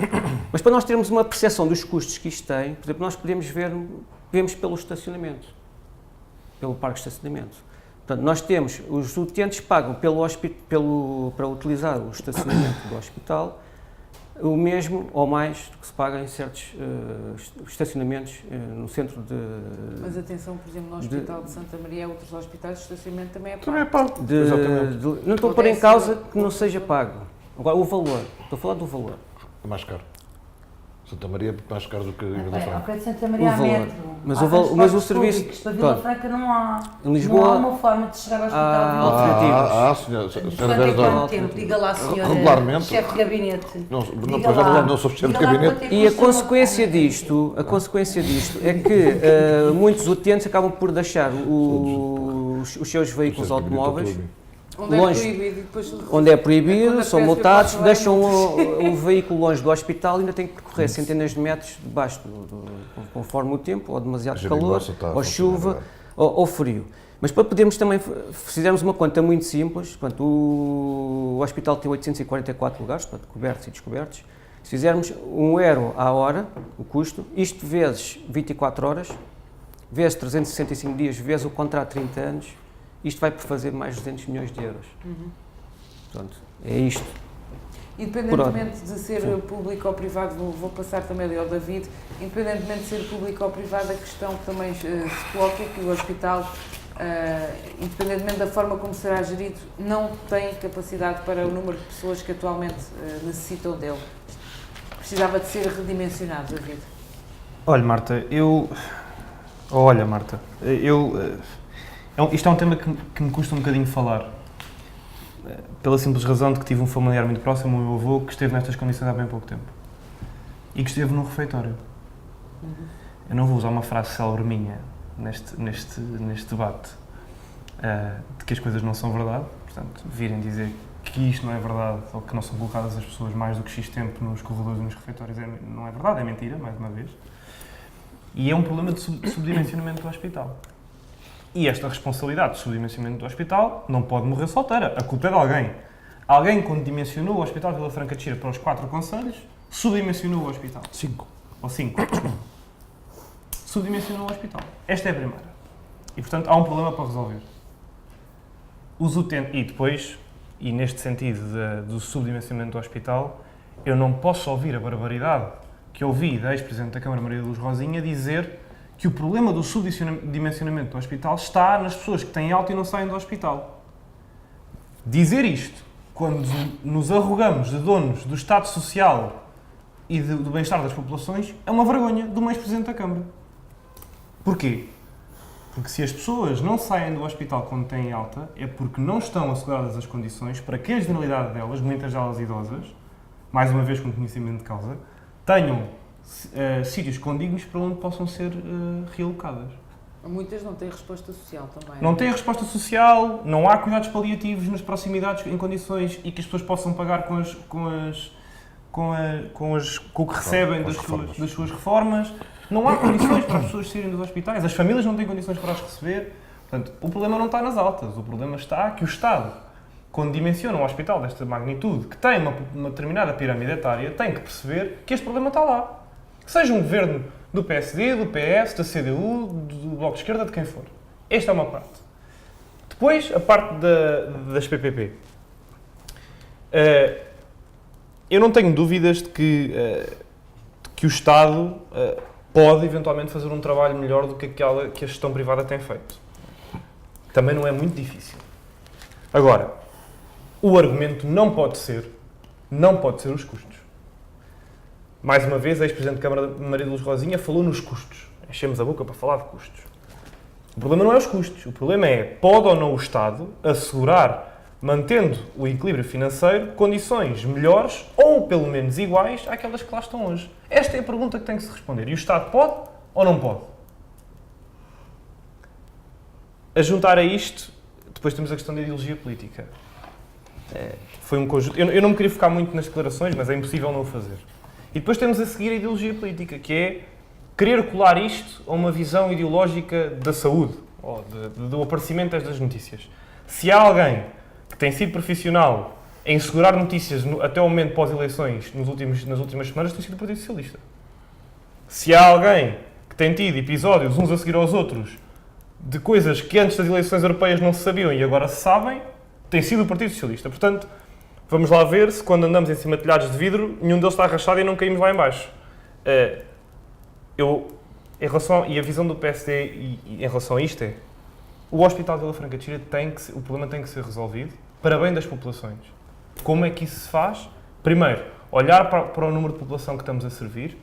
Mas para nós termos uma percepção dos custos que isto tem, por exemplo, nós vemos pelo estacionamento, pelo parque de estacionamento. Portanto, nós temos, os utentes pagam para utilizar o estacionamento do hospital, o mesmo ou mais do que se paga em certos estacionamentos no centro de... Mas atenção, por exemplo, no Hospital de Santa Maria e outros hospitais, o estacionamento também é Também é pago. pago. Exatamente. Não estou a pôr em causa que não seja pago. Agora, o valor, estou a falar do valor. É mais caro. Santa Maria é muito mais caro do que Vila Ao Franca. pé de Santa Maria há O valor. metro. Mas Há o valor- mas o transportes serviço- públicos. Para Vila pronto. Franca não há. Em Lisboa, Não há uma forma de chegar ao hospital. há de Vila alternativas. senhora. Franca. Senhora Quanto é Dona- quanto tempo? Diga lá, senhora. Regularmente. Chefe de gabinete. Não, Diga pois eu lá. não sou chefe de Diga lá gabinete. quanto é que E a custa uma- consequência disto é que muitos utentes acabam por deixar os seus veículos automóveis Onde é longe- proibido e depois... onde é Quando proibido, a são PSP multados, passa lá, deixam não- o veículo longe do hospital e ainda têm que percorrer centenas de metros debaixo, conforme o tempo, ou demasiado A calor, geringonça está a ou funcionar chuva, agora. ou frio. Mas para podermos também, se fizermos uma conta muito simples, portanto, o hospital tem 844 lugares, portanto, cobertos e descobertos. Se fizermos €1 à hora, o custo, isto vezes 24 horas, vezes 365 dias, vezes o contrato de 30 anos, isto vai por fazer mais de 200 milhões de euros. Portanto, é isto. Independentemente de ser público ou privado, vou passar também ali ao David, independentemente de ser público ou privado, a questão que também se coloca é que o hospital, independentemente da forma como será gerido, não tem capacidade para o número de pessoas que atualmente necessitam dele. Precisava de ser redimensionado, David. Olha, Marta, isto é um tema que me custa um bocadinho falar. Pela simples razão de que tive um familiar muito próximo, o meu avô, que esteve nestas condições há bem pouco tempo. E que esteve no refeitório. Eu não vou usar uma frase célebre minha neste debate, de que as coisas não são verdade. Portanto, virem dizer que isto não é verdade, ou que não são colocadas as pessoas mais do que X tempo nos corredores e nos refeitórios, não é verdade, é mentira, mais uma vez. E é um problema de subdimensionamento do hospital. E esta responsabilidade de subdimensionamento do hospital não pode morrer solteira. A culpa é de alguém. Alguém, quando dimensionou o Hospital de Vila Franca de Xira para os 4 concelhos, subdimensionou o hospital. 5. Ou 5. Subdimensionou o hospital. Esta é a primeira. E, portanto, há um problema para resolver. Os utentes... E depois, e neste sentido do subdimensionamento do hospital, eu não posso ouvir a barbaridade que ouvi da ex-presidente da Câmara, Maria Luz Rosinha, dizer que o problema do subdimensionamento do hospital está nas pessoas que têm alta e não saem do hospital. Dizer isto, quando nos arrogamos de donos do Estado Social e do bem-estar das populações, é uma vergonha de uma ex-presidente da Câmara. Porquê? Porque se as pessoas não saem do hospital quando têm alta, é porque não estão asseguradas as condições para que a generalidade delas, muitas delas idosas, mais uma vez com conhecimento de causa, tenham sítios condignos para onde possam ser realocadas. Muitas não têm resposta social também. Não têm resposta social, não há cuidados paliativos nas proximidades em condições e que as pessoas possam pagar com o que recebem das suas reformas. Não há condições para as pessoas saírem dos hospitais, as famílias não têm condições para as receber. Portanto, o problema não está nas altas, o problema está que o Estado, quando dimensiona um hospital desta magnitude, que tem uma determinada pirâmide etária, tem que perceber que este problema está lá. Que seja um governo do PSD, do PS, da CDU, do Bloco de Esquerda, de quem for. Esta é uma parte. Depois, a parte das PPP. Eu não tenho dúvidas de que o Estado pode, eventualmente, fazer um trabalho melhor do que aquela que a gestão privada tem feito. Também não é muito difícil. Agora, o argumento não pode ser os custos. Mais uma vez, a ex-presidente da Câmara, Maria de Luz Rosinha, falou nos custos. Enchemos a boca para falar de custos. O problema não é os custos. O problema é, pode ou não o Estado assegurar, mantendo o equilíbrio financeiro, condições melhores ou, pelo menos, iguais àquelas que lá estão hoje? Esta é a pergunta que tem que se responder. E o Estado pode ou não pode? A juntar a isto, depois temos a questão da ideologia política. Foi um conjunto... Eu não me queria focar muito nas declarações, mas é impossível não o fazer. E depois temos a seguir a ideologia política, que é querer colar isto a uma visão ideológica da saúde, ou do aparecimento destas notícias. Se há alguém que tem sido profissional em segurar notícias até o momento pós-eleições nas últimas semanas tem sido o Partido Socialista. Se há alguém que tem tido episódios uns a seguir aos outros de coisas que antes das eleições europeias não se sabiam e agora se sabem, tem sido o Partido Socialista. Portanto, vamos lá ver se quando andamos em cima de telhados de vidro, nenhum deles está rachado e não caímos lá em baixo. E a visão do PSD em relação a isto é: o Hospital de Vila Franca de Xira o problema tem que ser resolvido para bem das populações. Como é que isso se faz? Primeiro, olhar para o número de população que estamos a servir,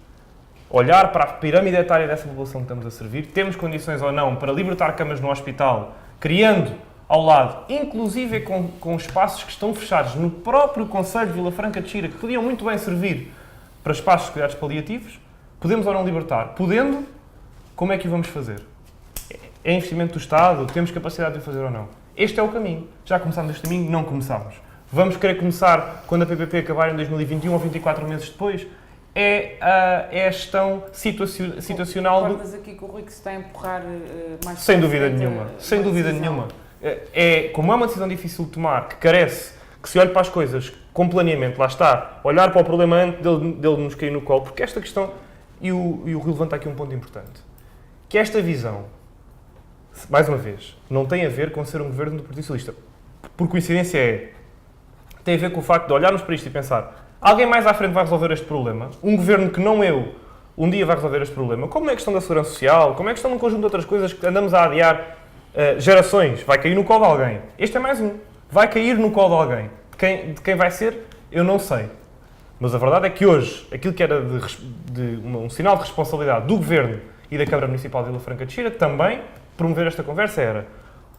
olhar para a pirâmide etária dessa população que estamos a servir, temos condições ou não para libertar camas no hospital, criando ao lado, inclusive com espaços que estão fechados no próprio Conselho de Vila Franca de Xira, que podiam muito bem servir para espaços de cuidados paliativos, podemos ou não libertar? Podendo, como é que o vamos fazer? É investimento do Estado? Temos capacidade de o fazer ou não? Este é o caminho. Já começámos este caminho? Não começámos. Vamos querer começar quando a PPP acabar em 2021 ou 24 meses depois? É a gestão situacional do... Concordas aqui que o Rui que se está a empurrar mais... Sem dúvida nenhuma. Sem dúvida nenhuma. Como é uma decisão difícil de tomar, que carece, que se olhe para as coisas com planeamento, lá está, olhar para o problema antes dele nos cair no colo, porque esta questão, e o Rui levanta aqui um ponto importante, que esta visão, mais uma vez, não tem a ver com ser um governo do Partido Socialista. Por coincidência tem a ver com o facto de olharmos para isto e pensar: alguém mais à frente vai resolver este problema? Um governo que não eu, um dia vai resolver este problema? Como é a questão da segurança social? Como é a questão de um conjunto de outras coisas que andamos a adiar gerações? Vai cair no colo de alguém. Este é mais um. Vai cair no colo de alguém. De quem vai ser, eu não sei. Mas a verdade é que hoje, aquilo que era um sinal de responsabilidade do Governo e da Câmara Municipal de Vila Franca de Xira, também promover esta conversa era: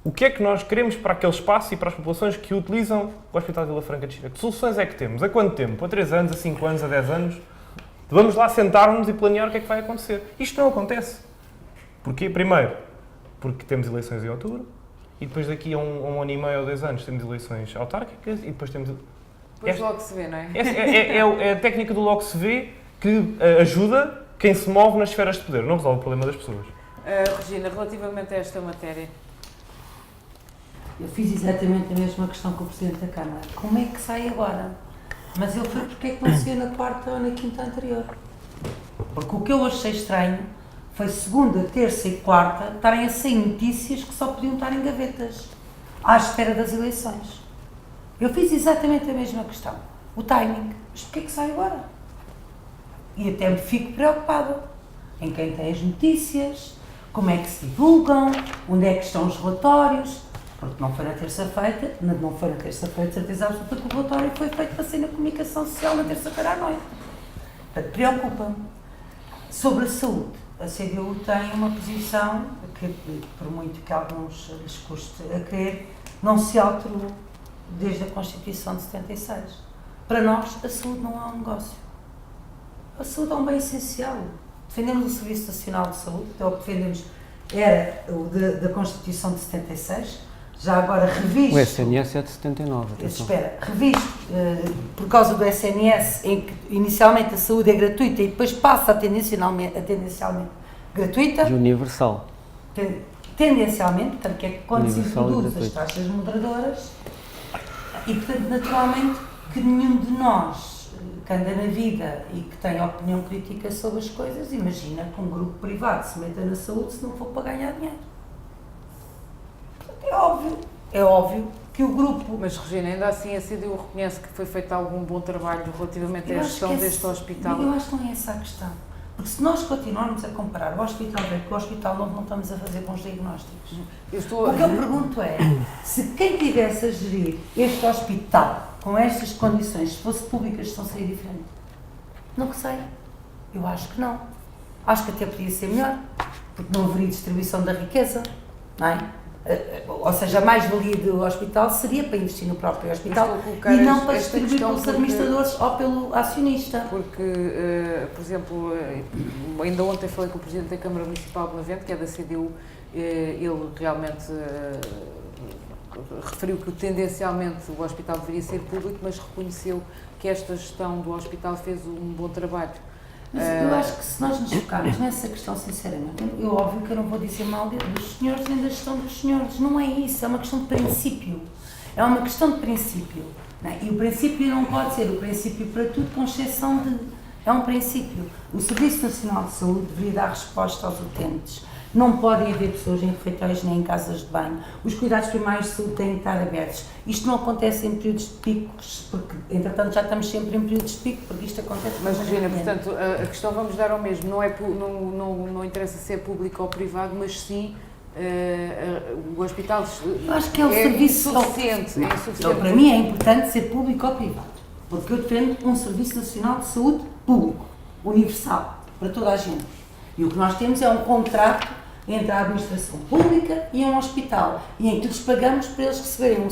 o que é que nós queremos para aquele espaço e para as populações que utilizam o Hospital de Vila Franca de Xira? Que soluções é que temos? A quanto tempo? A 3 anos, a 5 anos, a 10 anos? Vamos lá sentar-nos e planear o que é que vai acontecer. Isto não acontece. Porquê? Primeiro, porque temos eleições em outubro, e depois daqui a um ano e meio ou 2 anos temos eleições autárquicas, e depois temos... Depois logo se vê, não é? É a técnica do logo se vê que ajuda quem se move nas esferas de poder, não resolve o problema das pessoas. Regina, relativamente a esta matéria. Eu fiz exatamente a mesma questão com o Presidente da Câmara. Como é que sai agora? Mas ele foi porque é que não saiu na quarta ou na quinta anterior. Porque o que eu achei estranho foi segunda, terça e quarta estarem a sair notícias que só podiam estar em gavetas, à espera das eleições. Eu fiz exatamente a mesma questão. O timing. Mas porquê é que sai agora? E até me fico preocupada em quem tem as notícias, como é que se divulgam, onde é que estão os relatórios, porque não foi na terça-feira, de certeza absoluta que o relatório foi feito para ser na comunicação social na terça-feira à noite. Portanto, preocupa-me. Sobre a saúde, a CDU tem uma posição que, por muito que alguns lhes custe a crer, não se alterou desde a Constituição de 76. Para nós, a saúde não é um negócio. A saúde é um bem essencial. Defendemos o Serviço Nacional de Saúde, que é o que defendemos, era o da Constituição de 76, já agora revisto... O SNS é de 79, atenção. Espera, revisto por causa do SNS, em que inicialmente a saúde é gratuita e depois passa a tendencialmente gratuita. E universal. Tendencialmente, portanto, que é quando se Universal introduz as taxas moderadoras, e portanto, naturalmente, que nenhum de nós que anda na vida e que tem opinião crítica sobre as coisas, imagina que um grupo privado se meta na saúde se não for para ganhar dinheiro. É óbvio que o grupo... Mas, Regina, ainda assim a CDU reconhece que foi feito algum bom trabalho relativamente à gestão deste hospital? Eu acho que não é essa a questão. Porque se nós continuarmos a comparar o Hospital Velho com o Hospital Novo, não estamos a fazer bons diagnósticos. O que eu pergunto é, se quem tivesse a gerir este hospital com estas condições, se fosse pública, a gestão seria diferente? Não sei. Eu acho que não. Acho que até podia ser melhor, porque não haveria distribuição da riqueza, não é? Ou seja, a mais-valia do hospital seria para investir no próprio hospital e não para distribuir pelos administradores ou pelo acionista. Porque, por exemplo, ainda ontem falei com o Presidente da Câmara Municipal de Lavente, que é da CDU, ele realmente referiu que tendencialmente o hospital deveria ser público, mas reconheceu que esta gestão do hospital fez um bom trabalho. Mas eu acho que se nós nos focarmos nessa questão, sinceramente, óbvio que eu não vou dizer mal dos senhores nem da gestão dos senhores, não é isso, é uma questão de princípio. É uma questão de princípio. Não é? E o princípio não pode ser o princípio para tudo, com exceção de. É um princípio. O Serviço Nacional de Saúde deveria dar resposta aos utentes. Não podem haver pessoas em refeitórios nem em casas de banho. Os cuidados primários de saúde têm que estar abertos. Isto não acontece em períodos de picos, porque, entretanto, já estamos sempre em períodos de pico, porque isto acontece... Mas, Regina, portanto, a questão vamos dar ao mesmo. Não interessa se é público ou privado, mas sim o hospital acho que é o serviço insuficiente. É insuficiente. Para mim é importante ser público ou privado, porque eu defendo um Serviço Nacional de Saúde público, universal, para toda a gente. E o que nós temos é um contrato entre a administração pública e um hospital, e em que lhes pagamos para eles receberem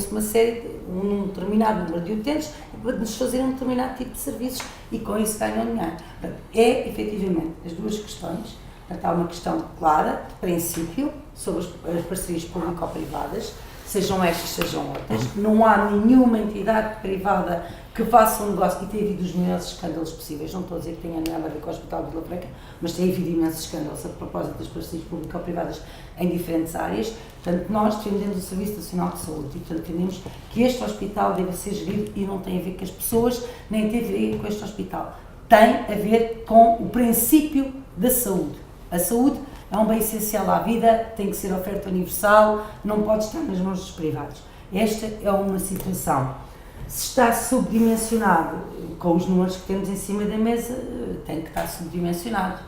um determinado número de utentes e para nos fazerem um determinado tipo de serviços, e com isso ganham dinheiro. Portanto, é, efetivamente, as duas questões. Portanto, há uma questão clara, de princípio, sobre as parcerias público-privadas, sejam estas, sejam outras. Não há nenhuma entidade privada que faça um negócio, e tem havido os melhores escândalos possíveis, não estou a dizer que tenha nada a ver com o Hospital de Vila Franca, mas tem havido imensos escândalos a propósito das parcerias público-privadas em diferentes áreas. Portanto, nós defendemos o Serviço Nacional de Saúde e, portanto, defendemos que este hospital deve ser gerido, e não tem a ver com as pessoas, nem tem a ver com este hospital. Tem a ver com o princípio da saúde. A saúde é um bem essencial à vida, tem que ser oferta universal, não pode estar nas mãos dos privados. Esta é uma situação. Se está subdimensionado, com os números que temos em cima da mesa, tem que estar subdimensionado.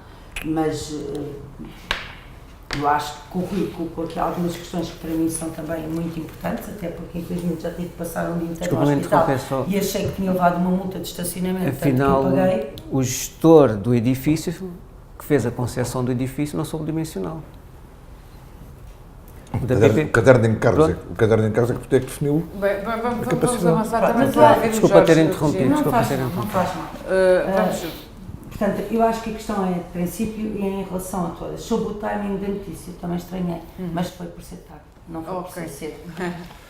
Mas eu acho que com aqui algumas questões que para mim são também muito importantes, até porque infelizmente já tive que passar um dia inteiro no hospital e achei que tinha levado uma multa de estacionamento. Afinal, que eu paguei. O gestor do edifício, que fez a concessão do edifício, não soube dimensioná-lo. O caderno de encargos é que tem que definiu. Bem, vamos avançar também. Desculpa ter interrompido. Não faz mal. Vamos. Portanto, eu acho que a questão é de princípio e em relação a todas. Sobre o timing da notícia, eu também estranhei, mas foi por ser tarde, não foi por ser cedo.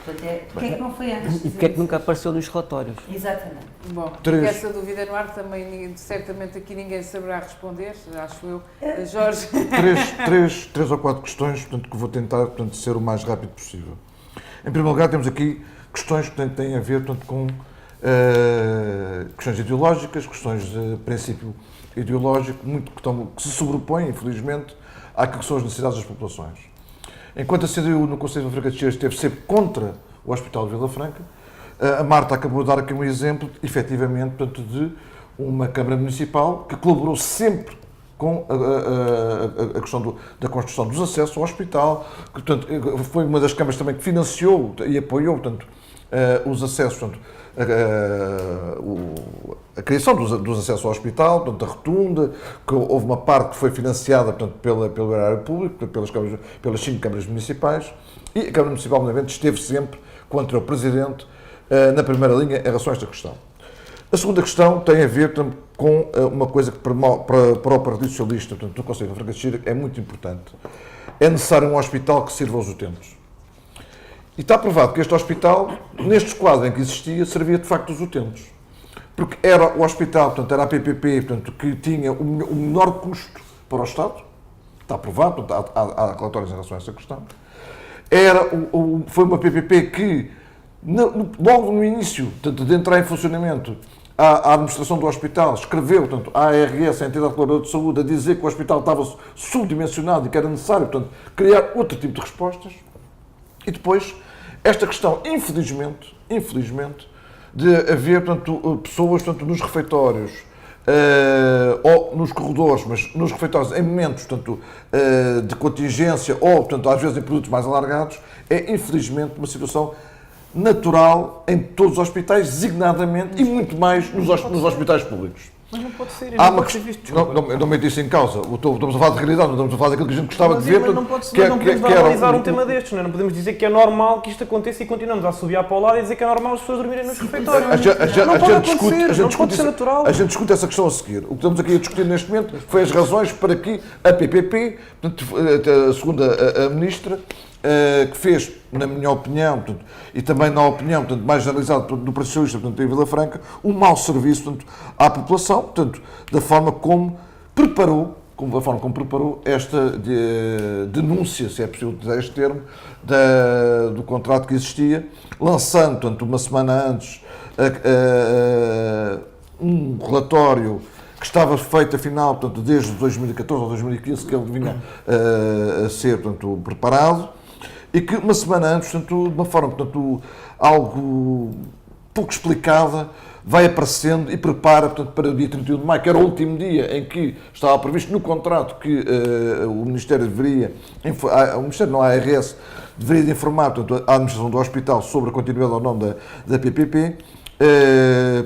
Portanto, porque é que não foi antes? E porque é que nunca apareceu nos relatórios? Exatamente. Bom, fica essa dúvida no ar, também certamente aqui ninguém saberá responder, acho eu. Jorge? Três ou quatro questões, portanto, que vou tentar, portanto, ser o mais rápido possível. Em primeiro lugar, temos aqui questões que têm a ver, portanto, com questões ideológicas, questões de princípio ideológico, que se sobrepõem, infelizmente, àquilo que são as necessidades das populações. Enquanto a CDU no Conselho de Vila Franca de Xira esteve sempre contra o Hospital de Vila Franca, a Marta acabou de dar aqui um exemplo, efetivamente, portanto, de uma Câmara Municipal que colaborou sempre com a questão da construção dos acessos ao hospital, que, portanto, foi uma das câmaras também que financiou e apoiou, portanto, os acessos, portanto, a criação dos acessos ao hospital, portanto, a rotunda, que houve uma parte que foi financiada, portanto, pelo erário público, pelas 5 câmaras municipais, e a Câmara Municipal, novamente, esteve sempre contra o Presidente na primeira linha em relação a esta questão. A segunda questão tem a ver, portanto, com uma coisa que para o Partido Socialista, portanto, no Conselho de Franca de Xira, é muito importante. É necessário um hospital que sirva aos utentes. E está provado que este hospital, neste quadro em que existia, servia de facto aos utentes. Porque era o hospital, portanto, era a PPP, portanto, que tinha o menor custo para o Estado. Está provado, portanto, há relatórios em relação a essa questão. Foi uma PPP que, logo no início, portanto, de entrar em funcionamento, a administração do hospital escreveu, portanto, a ARS, a Entidade Colaboradora de Saúde, a dizer que o hospital estava subdimensionado e que era necessário, portanto, criar outro tipo de respostas. E depois, esta questão, infelizmente, de haver, portanto, pessoas, portanto, nos refeitórios, ou nos corredores, mas nos refeitórios em momentos, portanto, de contingência ou, portanto, às vezes em produtos mais alargados, é, infelizmente, uma situação natural em todos os hospitais, designadamente, e muito mais nos hospitais públicos. Mas não pode ser, Há uma questão, não meto isso em causa, estamos a falar de realidade, não estamos a falar daquilo que a gente gostava de ver. Mas não podemos analisar um tema destes, não podemos dizer que é normal que isto aconteça e continuamos a subir para o lado e dizer que é normal as pessoas dormirem nos refeitórios. Não pode ser natural. A gente discute essa questão a seguir. O que estamos aqui a discutir neste momento foi as razões para que a PPP, portanto, segundo a Ministra, que fez, na minha opinião, portanto, e também na opinião, portanto, mais generalizada do Partido Socialista, portanto, em Vila Franca, um mau serviço, portanto, à população, portanto, da forma como preparou a forma como preparou esta denúncia, se é possível utilizar este termo, do contrato que existia, lançando, portanto, uma semana antes, um relatório que estava feito, afinal, portanto, desde 2014 ou 2015, que ele vinha a ser, portanto, preparado, e que uma semana antes, portanto, de uma forma, portanto, algo pouco explicada, vai aparecendo e prepara, portanto, para o dia 31 de maio, que era o último dia em que estava previsto no contrato que o Ministério deveria, o Ministério não, a ARS, deveria de informar, portanto, a administração do hospital sobre a continuidade ou não da PPP,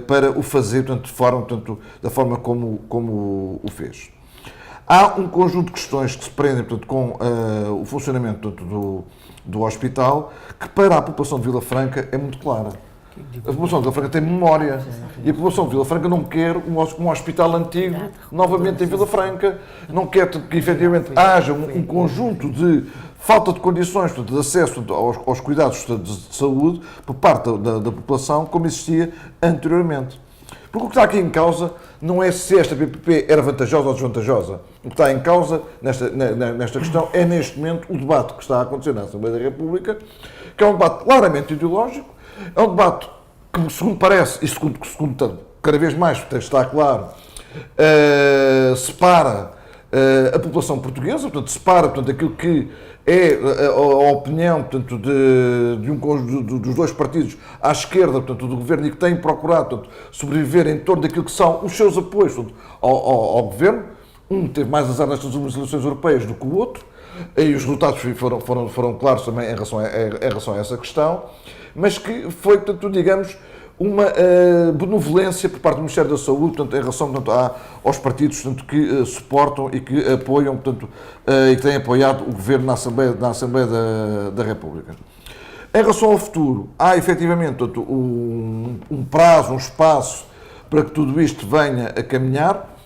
para o fazer, portanto, da forma como o fez. Há um conjunto de questões que se prendem, portanto, com o funcionamento, portanto, do hospital, que para a população de Vila Franca é muito clara. A população de Vila Franca tem memória e a população de Vila Franca não quer um hospital antigo novamente em Vila Franca, não quer que efetivamente haja um conjunto de falta de condições, portanto, de acesso, portanto, aos cuidados, portanto, de saúde por parte da população como existia anteriormente. Porque o que está aqui em causa não é se esta PPP era vantajosa ou desvantajosa. O que está em causa nesta questão é, neste momento, o debate que está a acontecer na Assembleia da República, que é um debate claramente ideológico, é um debate que, segundo parece, e segundo cada vez mais está claro, separa a população portuguesa, portanto, separa, portanto, aquilo que é a opinião, portanto, dos dois partidos à esquerda, portanto, do governo, e que têm procurado, portanto, sobreviver em torno daquilo que são os seus apoios, portanto, ao governo. Um teve mais azar nestas últimas eleições europeias do que o outro, e os resultados foram claros também em relação a essa questão, mas que foi, portanto, digamos, uma benevolência por parte do Ministério da Saúde, portanto, em relação, portanto, aos partidos, portanto, que suportam e que apoiam, portanto, e que têm apoiado o Governo na Assembleia da República. Em relação ao futuro, há efetivamente, portanto, um prazo, um espaço para que tudo isto venha a caminhar.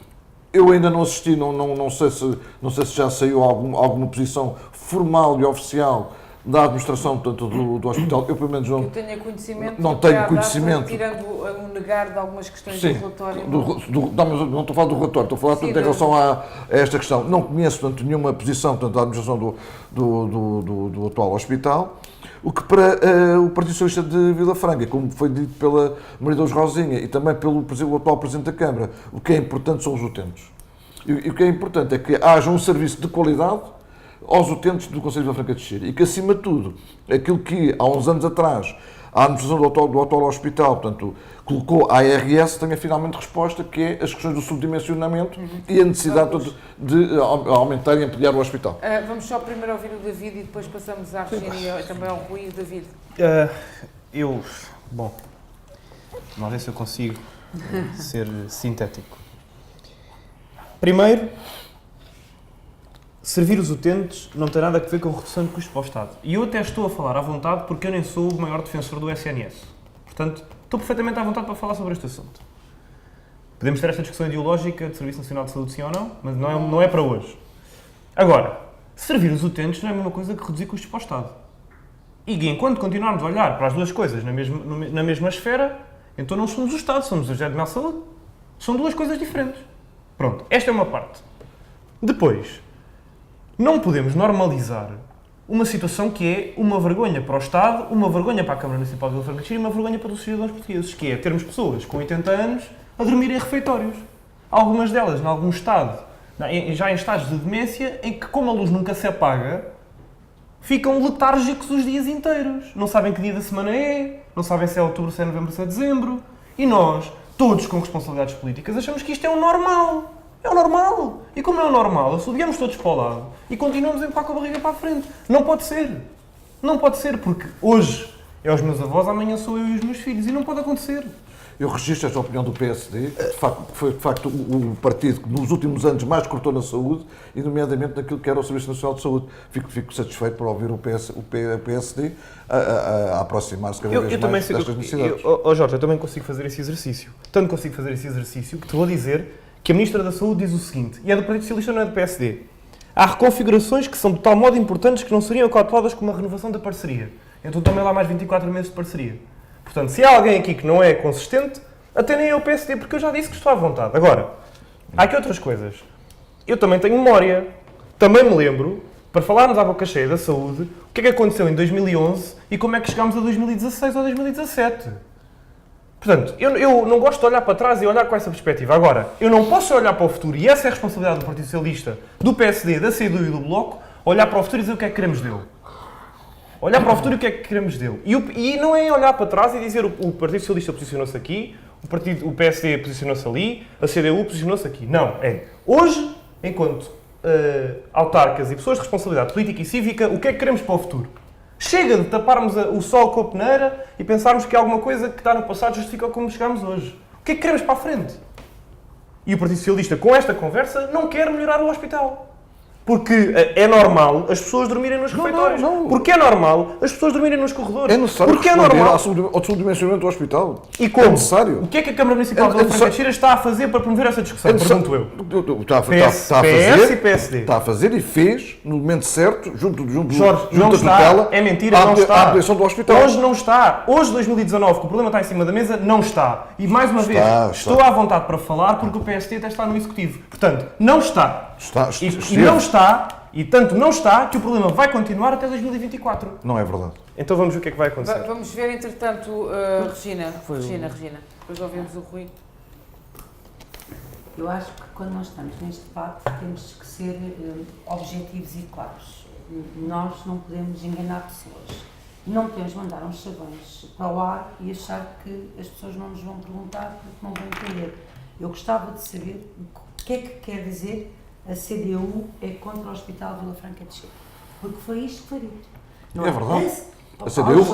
Eu ainda não assisti, não sei se já saiu alguma posição formal e oficial da administração, portanto, do hospital. Eu, pelo menos, não tenho conhecimento. Não tenho conhecimento. Tirando o negar de algumas questões Sim, do relatório. não, mas não estou a falar do relatório, estou a falar, portanto, em relação a esta questão. Não conheço, portanto, nenhuma posição, portanto, da administração do atual hospital, o que para o Partido Socialista de Vila Franca, como foi dito pela Maria Dolores Rosinha e também pelo atual Presidente da Câmara, o que é importante são os utentes. E o que é importante é que haja um serviço de qualidade aos utentes do Conselho de Vila Franca de Xira e que, acima de tudo, aquilo que há uns anos atrás a administração do atual hospital, portanto, colocou a ARS, tenha finalmente resposta, que é as questões do subdimensionamento e a necessidade de aumentar e ampliar o hospital. Vamos só primeiro ouvir o David e depois passamos à Regina e também ao Rui. David. Bom, vamos ver se eu consigo ser sintético. Primeiro, servir os utentes não tem nada a ver com redução de custos para o Estado. E eu até estou a falar à vontade porque eu nem sou o maior defensor do SNS. Portanto, estou perfeitamente à vontade para falar sobre este assunto. Podemos ter esta discussão ideológica de Serviço Nacional de Saúde, sim ou não, mas não é para hoje. Agora, servir os utentes não é a mesma coisa que reduzir custos para o Estado. E enquanto continuarmos a olhar para as duas coisas na mesma esfera, então não somos o Estado, somos o Gestão de Saúde. São duas coisas diferentes. Pronto, esta é uma parte. Depois, não podemos normalizar uma situação que é uma vergonha para o Estado, uma vergonha para a Câmara Municipal de Vila Franca de Xira e uma vergonha para os cidadãos portugueses, que é termos pessoas com 80 anos a dormir em refeitórios. Algumas delas, em algum estado, já em estados de demência, em que, como a luz nunca se apaga, ficam letárgicos os dias inteiros. Não sabem que dia da semana é, não sabem se é outubro, se é novembro, se é dezembro. E nós, todos com responsabilidades políticas, achamos que isto é o normal. É o normal. E como é o normal, assobiamos todos para o lado e continuamos a empurrar com a barriga para a frente. Não pode ser. Não pode ser, porque hoje é os meus avós, amanhã sou eu e os meus filhos. E não pode acontecer. Eu registro esta opinião do PSD, que foi de facto o partido que nos últimos anos mais cortou na saúde, e nomeadamente naquilo que era o Serviço Nacional de Saúde. Fico satisfeito por ouvir o PSD a aproximar-se cada vez mais destas necessidades. Jorge, eu também consigo fazer esse exercício. Tanto consigo fazer esse exercício que te vou dizer que a Ministra da Saúde diz o seguinte, e é do Partido Socialista, não é do PSD. Há reconfigurações que são de tal modo importantes que não seriam cauteladas como a renovação da parceria. Então também lá mais 24 meses de parceria. Portanto, se há alguém aqui que não é consistente, até nem é o PSD, porque eu já disse que estou à vontade. Agora, há aqui outras coisas. eu também tenho memória. Também me lembro, para falarmos à boca cheia da saúde, o que é que aconteceu em 2011 e como é que chegámos a 2016 ou 2017. Portanto, eu não gosto de olhar para trás e olhar com essa perspectiva. Agora, eu não posso olhar para o futuro, e essa é a responsabilidade do Partido Socialista, do PSD, da CDU e do Bloco, olhar para o futuro e dizer o que é que queremos dele. Olhar para o futuro e o que é que queremos dele. E não é olhar para trás e dizer o Partido Socialista posicionou-se aqui, o PSD posicionou-se ali, a CDU posicionou-se aqui. Não, é hoje, enquanto autarcas e pessoas de responsabilidade política e cívica, o que é que queremos para o futuro? Chega de taparmos o sol com a peneira e pensarmos que alguma coisa que está no passado justifica como chegamos hoje. O que é que queremos para a frente? E o Partido Socialista, com esta conversa, não quer melhorar o hospital. Porque é normal as pessoas dormirem nos refeitórios. não. Porque é normal as pessoas dormirem nos corredores. É necessário porque é responder normal. ao subdimensionamento do hospital. E como? É necessário. O que é que a Câmara Municipal de Vila Franca de Xira está a fazer para promover essa discussão? Pergunto eu. Está a PS fazer, e PSD. Está a fazer e fez, no momento certo, junto Jorge, não da está. tutela, É mentira, não a está. ampliação do hospital. Hoje não está. Hoje, 2019, que o problema está em cima da mesa, não está. E, mais uma vez, estou à vontade para falar porque o PSD até está no Executivo. Portanto, não está. E não está, e tanto não está, que o problema vai continuar até 2024. Não é verdade. Então vamos ver o que é que vai acontecer. Vamos ver, entretanto, Regina. Depois ouvimos o Rui. Eu acho que quando nós estamos neste debate temos que ser objetivos e claros. Nós não podemos enganar pessoas. Não podemos mandar uns chavões para o ar e achar que as pessoas não nos vão perguntar porque não vão entender. Eu gostava de saber o que é que quer dizer a CDU é contra o Hospital Vila Franca de Xira. Porque foi isto que foi dito. Não É verdade. Jorge,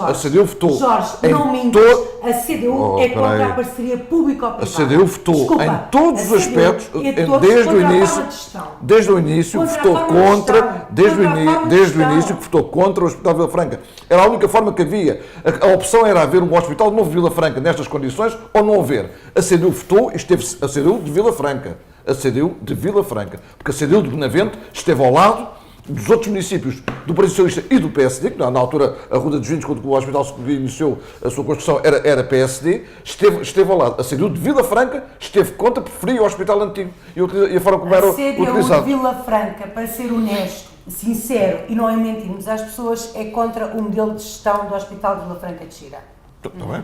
A CDU votou. Jorge, em não mintas. A CDU é contra peraí. a parceria público-privada. A CDU votou Desculpa, em todos os a CDU aspectos, é todos desde o contra a início, forma de gestão. desde o início, Contra a votou forma de contra, gestão. desde Contra a forma de o gestão. início que votou contra o Hospital de Vila Franca. Era a única forma que havia. A opção era haver um Hospital de Novo Vila Franca nestas condições ou não haver. A CDU votou e esteve a CDU de Vila Franca. A CDU de Vila Franca. Porque a CDU de Benavente esteve ao lado dos outros municípios do Partido Socialista e do PSD, que na altura a Ruda dos Vinhos, quando o hospital iniciou a sua construção, era PSD, esteve ao lado. A CDU de Vila Franca esteve contra, preferia o hospital antigo e a forma como era A CDU de utilizado. Vila Franca, para ser honesto, sincero e não é mentirmos às pessoas, é contra o modelo de gestão do Hospital de Vila Franca de Xira.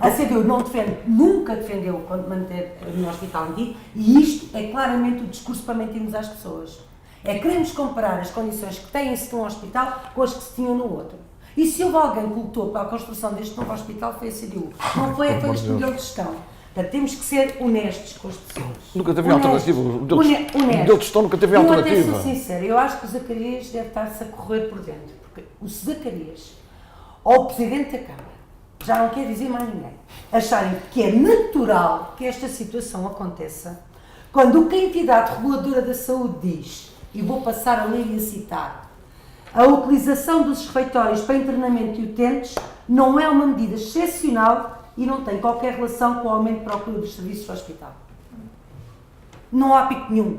A CDU não defende, nunca defendeu quando manter no hospital antigo e isto é claramente o discurso para mentirmos às pessoas. É queremos comparar as condições que têm-se num hospital com as que se tinham no outro. E se houve alguém que lutou para a construção deste novo hospital foi a CDU. Não foi este modelo de gestão. Portanto, temos que ser honestos com as pessoas. Nunca teve alternativa. O modelo de gestão nunca teve Eu alternativa. até sou sincera, eu acho que o Zacarias deve estar-se a correr por dentro. Porque o Zacarias, ou o Presidente da Câmara, já não quer dizer mais ninguém, acharem que é natural que esta situação aconteça, quando o que a entidade reguladora da saúde diz, e vou passar a ler e a citar, a utilização dos refeitórios para internamento de utentes não é uma medida excepcional e não tem qualquer relação com o aumento de procura dos serviços do hospital. Não há pico nenhum.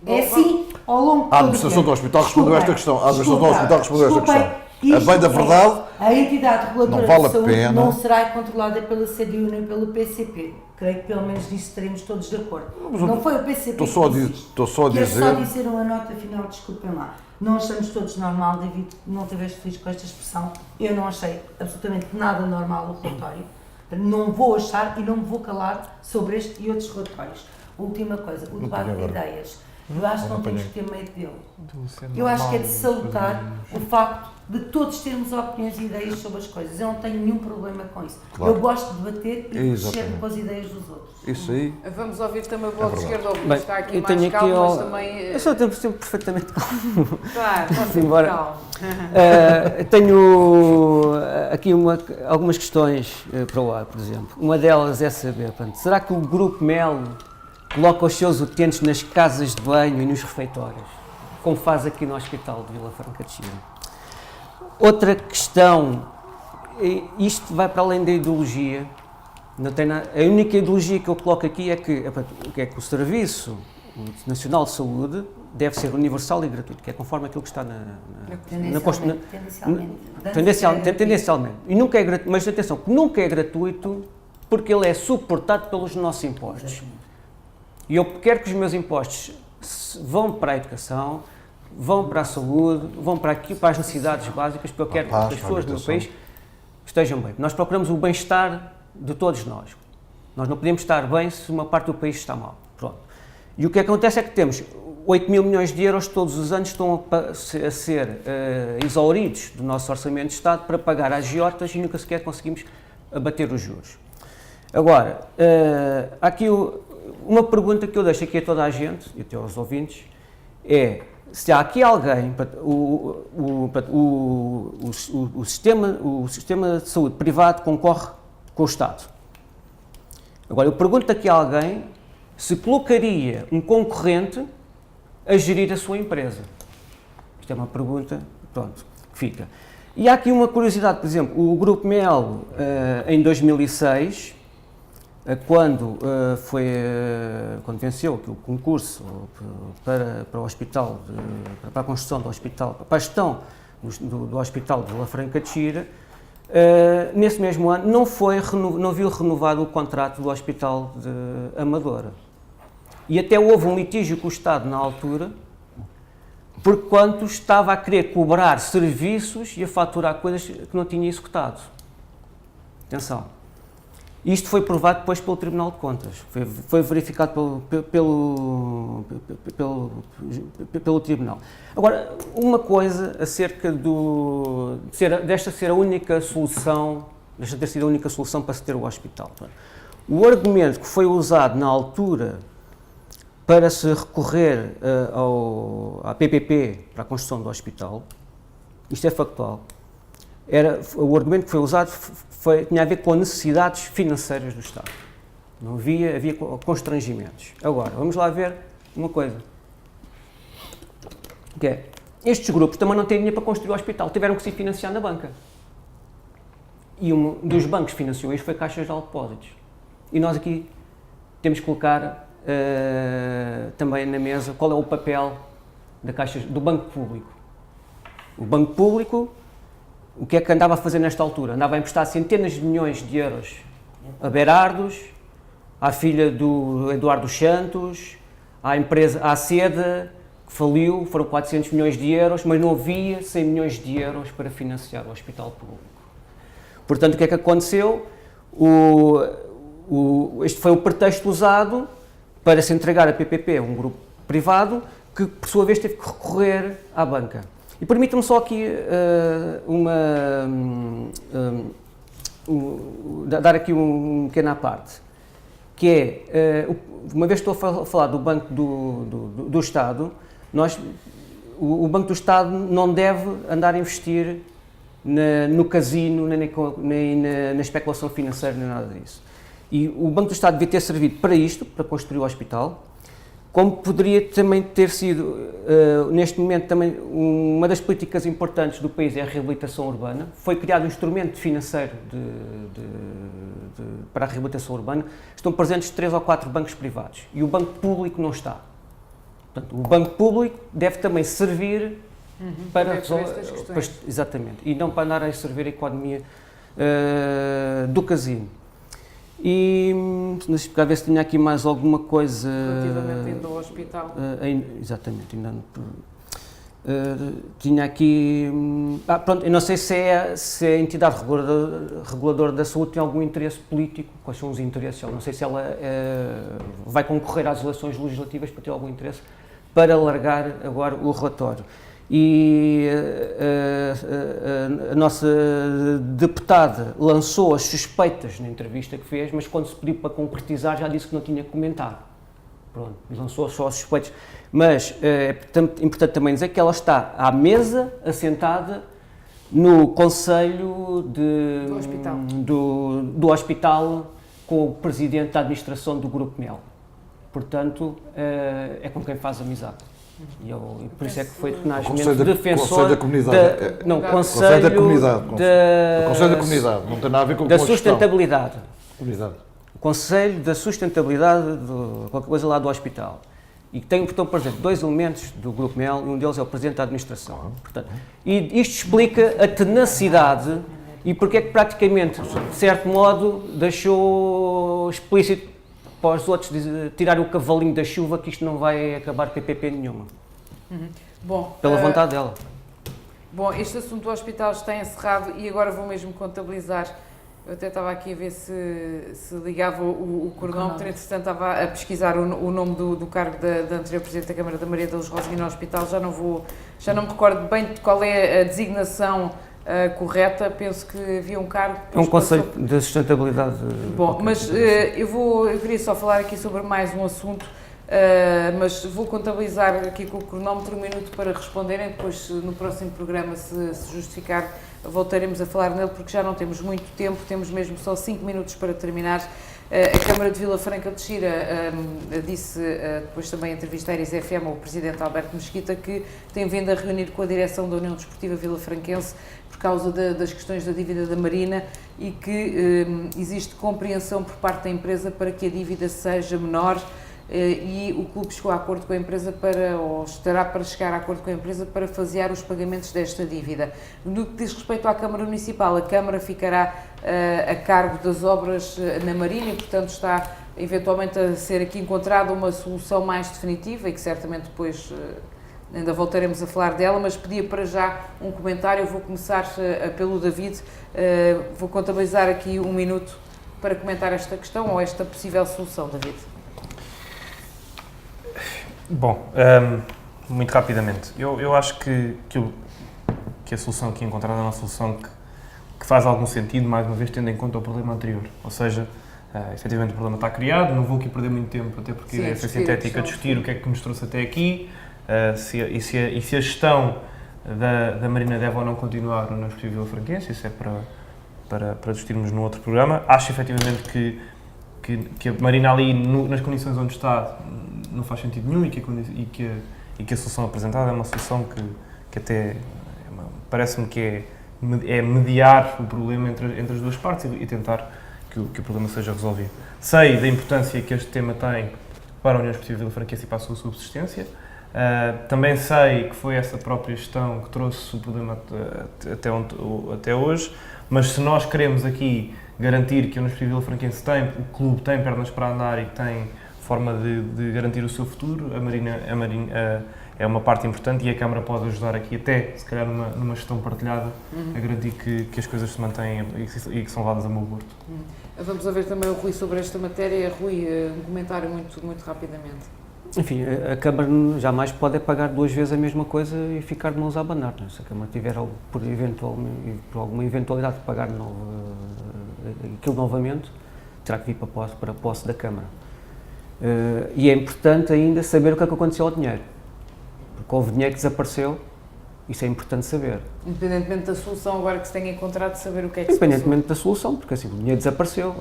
É assim ao longo de todo A o administração tempo. do hospital respondeu a esta questão. A administração do hospital respondeu a esta Desculpem, questão. A bem da verdade, a entidade reguladora não vale a de saúde pena. não será controlada pela CDU nem pelo PCP. Creio que pelo menos disso estaremos todos de acordo. Não foi o PCP estou só a que disse isto. estou só a Quero dizer- só dizer uma nota final, desculpem lá. Não achamos todos normal, David, não tiveste feliz com esta expressão. Eu não achei absolutamente nada normal o relatório. Não vou achar e não me vou calar sobre este e outros relatórios. Última coisa, o debate de ideias. Eu acho que não temos que ter medo dele. Eu acho que é de salutar o facto de todos termos opiniões e ideias sobre as coisas. Eu não tenho nenhum problema com isso. Claro. Eu gosto de debater e de mexer Exatamente. com as ideias dos outros. isso aí. Vamos ouvir também o Bloco de Esquerda, o Rui Bem, está aqui eu mais tenho aqui calmo, mas ao- também... Eu sou sempre perfeitamente calmo. Claro, está sempre Embora- calmo. Tenho aqui algumas questões para o ar, por exemplo. Uma delas é saber, portanto, será que o Grupo Melo coloca os seus utentes nas casas de banho e nos refeitórios, como faz aqui no Hospital de Vila Franca de Xira? Outra questão, isto vai para além da ideologia, não tem nada, a única ideologia que eu coloco aqui é que o Serviço Nacional de Saúde deve ser universal e gratuito, que é conforme aquilo que está tendencialmente. E nunca é gratuito, mas atenção, que nunca é gratuito porque ele é suportado pelos nossos impostos. E eu quero que os meus impostos vão para a educação, vão para a saúde, vão para as necessidades básicas, porque eu quero que as pessoas do meu país estejam bem. Nós procuramos o bem-estar de todos nós. Nós não podemos estar bem se uma parte do país está mal. Pronto. E o que acontece é que temos 8 mil milhões de euros todos os anos estão a ser exauridos do nosso orçamento de Estado para pagar agiotas e nunca sequer conseguimos abater os juros. Agora, há aqui uma pergunta que eu deixo aqui a toda a gente, e até aos ouvintes, é se há aqui alguém, o sistema de saúde privado concorre com o Estado. Agora, eu pergunto aqui a alguém se colocaria um concorrente a gerir a sua empresa. Isto é uma pergunta, pronto, que fica. E há aqui uma curiosidade, por exemplo, o Grupo Melo, em 2006, quando venceu o concurso para o hospital, para a construção do hospital, para a gestão do Hospital de Vila Franca de Xira, nesse mesmo ano não viu renovado o contrato do Hospital de Amadora. E até houve um litígio com o Estado na altura, por quanto estava a querer cobrar serviços e a faturar coisas que não tinha executado. Atenção. Isto foi provado depois pelo Tribunal de Contas, foi verificado pelo Tribunal. Agora, uma coisa acerca desta ser a única solução, desta ter sido a única solução para se ter o hospital. O argumento que foi usado na altura para se recorrer à PPP, para a construção do hospital, isto é factual, o argumento que foi usado tinha a ver com necessidades financeiras do Estado. Não havia constrangimentos. Agora, vamos lá ver uma coisa. Que é, estes grupos também não têm dinheiro para construir o hospital, tiveram que se financiar na banca. E um dos bancos que financiou isto foi a Caixa Geral de Depósitos. E nós aqui temos que colocar também na mesa qual é o papel do Banco Público. O Banco Público, o que é que andava a fazer nesta altura? Andava a emprestar centenas de milhões de euros a Berardos, à filha do Eduardo Santos, à Seda, que faliu, foram 400 milhões de euros, mas não havia 100 milhões de euros para financiar o Hospital Público. Portanto, o que é que aconteceu? Este foi o pretexto usado para se entregar a PPP a um grupo privado que, por sua vez, teve que recorrer à banca. E permitam-me só aqui dar aqui uma pequena parte, que é, uma vez estou a falar do Banco do Estado, o Banco do Estado não deve andar a investir no casino, nem na especulação financeira, nem nada disso. E o Banco do Estado devia ter servido para isto, para construir o hospital, como poderia também ter sido, neste momento, também uma das políticas importantes do país é a reabilitação urbana. Foi criado um instrumento financeiro para a reabilitação urbana. Estão presentes 3 ou 4 bancos privados e o Banco Público não está. Portanto, o Banco Público deve também servir para resolver estas questões. Exatamente, e não para andar a servir a economia do casino. E deixa-me ver se tinha aqui mais alguma coisa. Relativamente ainda ao hospital. Exatamente, ainda não. Tinha aqui. Pronto, eu não sei se a entidade reguladora da saúde tem algum interesse político, quais são os interesses, não sei se ela vai concorrer às eleições legislativas para ter algum interesse para alargar agora o relatório. E a nossa deputada lançou as suspeitas na entrevista que fez, mas quando se pediu para concretizar já disse que não tinha que comentar. Pronto, lançou só as suspeitas. Mas é importante também dizer que ela está à mesa, assentada, no Conselho do Hospital com o Presidente da Administração do Grupo Mel. Portanto, é com quem faz amizade. E por isso é que foi tenazmente defensor Conselho da Comunidade. Conselho da Comunidade. Conselho da Comunidade, não tem nada a ver com da sustentabilidade. Comunidade. Conselho da Sustentabilidade, qualquer coisa lá do hospital. E estão presentes 2 elementos do Grupo Mel e um deles é o Presidente da Administração. Portanto, e isto explica a tenacidade e porque é que praticamente, de certo modo, deixou explícito para os outros tirar o cavalinho da chuva, que isto não vai acabar PPP nenhuma. Bom, Pela vontade dela. Bom, este assunto do hospital está encerrado e agora vou mesmo contabilizar. Eu até estava aqui a ver se ligava o cronómetro, entretanto estava a pesquisar o nome do cargo da anterior Presidente da Câmara, da Maria da Luz Rosinha, no hospital. Já não me recordo bem de qual é a designação correta, penso que havia um cargo... É um conceito de sustentabilidade. Bom, mas eu queria só falar aqui sobre mais um assunto, mas vou contabilizar aqui com o cronómetro 1 minuto para responderem, depois no próximo programa, se justificar, voltaremos a falar nele, porque já não temos muito tempo, temos mesmo só 5 minutos para terminar. A Câmara de Vila Franca de Xira disse, depois também em entrevista à Iris FM, ao Presidente Alberto Mesquita, que tem vindo a reunir com a direção da União Desportiva Vilafranquense por causa das questões da dívida da Marina e que existe compreensão por parte da empresa para que a dívida seja menor e o clube chegou a acordo com a empresa ou estará para chegar a acordo com a empresa para fasear os pagamentos desta dívida. No que diz respeito à Câmara Municipal, a Câmara ficará a cargo das obras na Marina e, portanto, está eventualmente a ser aqui encontrada uma solução mais definitiva e que certamente depois ainda voltaremos a falar dela, mas pedia para já um comentário. Eu vou começar pelo David, vou contabilizar aqui 1 minuto para comentar esta questão ou esta possível solução, David. Bom, muito rapidamente, eu acho que a solução aqui encontrada é uma solução que faz algum sentido, mais uma vez tendo em conta o problema anterior, ou seja, efetivamente o problema está criado, não vou aqui perder muito tempo, até porque a ideia foi sintética, a discutir o que é que nos trouxe até aqui, se a gestão da Marina deve ou não continuar no Desportivo Vilafranquense, isso é para discutirmos num outro programa. Acho efetivamente que a Marina ali, nas condições onde está, não faz sentido nenhum e que a solução apresentada é uma solução que até parece-me que é mediar o problema entre as duas partes e tentar que o problema seja resolvido. Sei da importância que este tema tem para a União Desportiva Vilafranquense e para a sua subsistência. Também sei que foi essa própria gestão que trouxe o problema até hoje, mas se nós queremos aqui garantir que a União Desportiva Vilafranquense o clube tem pernas para andar e tem forma de garantir o seu futuro, a Marina é uma parte importante e a Câmara pode ajudar aqui até, se calhar, numa gestão partilhada, a garantir que as coisas se mantêm e que são levadas a bom porto. Vamos ouvir também o Rui sobre esta matéria. Rui, um comentário muito rapidamente. Enfim, a Câmara jamais pode pagar 2 vezes a mesma coisa e ficar de mãos a abanar. Se a Câmara tiver, por alguma eventualidade de pagar aquilo novamente, terá que vir para a posse da Câmara. E é importante ainda saber o que é que aconteceu ao dinheiro. Porque houve dinheiro que desapareceu, isso é importante saber. Independentemente da solução agora que se tenha encontrado, saber o que é que se passou. Independentemente da solução, porque assim, o dinheiro desapareceu.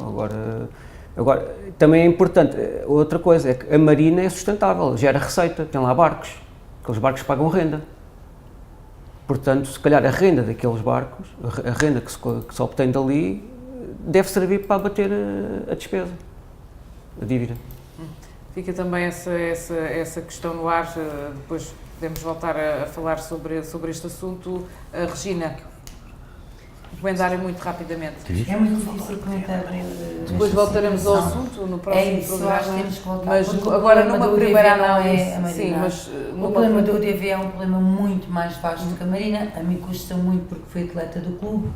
Agora, também é importante, outra coisa, é que a Marina é sustentável, gera receita, tem lá barcos, aqueles barcos pagam renda. Portanto, se calhar a renda daqueles barcos, a renda que se obtém dali, deve servir para abater a despesa, a dívida. Fica também essa questão no ar, depois podemos voltar a falar sobre este assunto. Regina, comentário muito rapidamente. É muito difícil comentar. Depois voltaremos ao assunto no próximo programa. Acho que temos que voltar. Mas agora numa primeira análise. Sim, mas o problema do UDV é um problema muito mais vasto do que a Marina. A mim custa muito porque fui atleta do clube.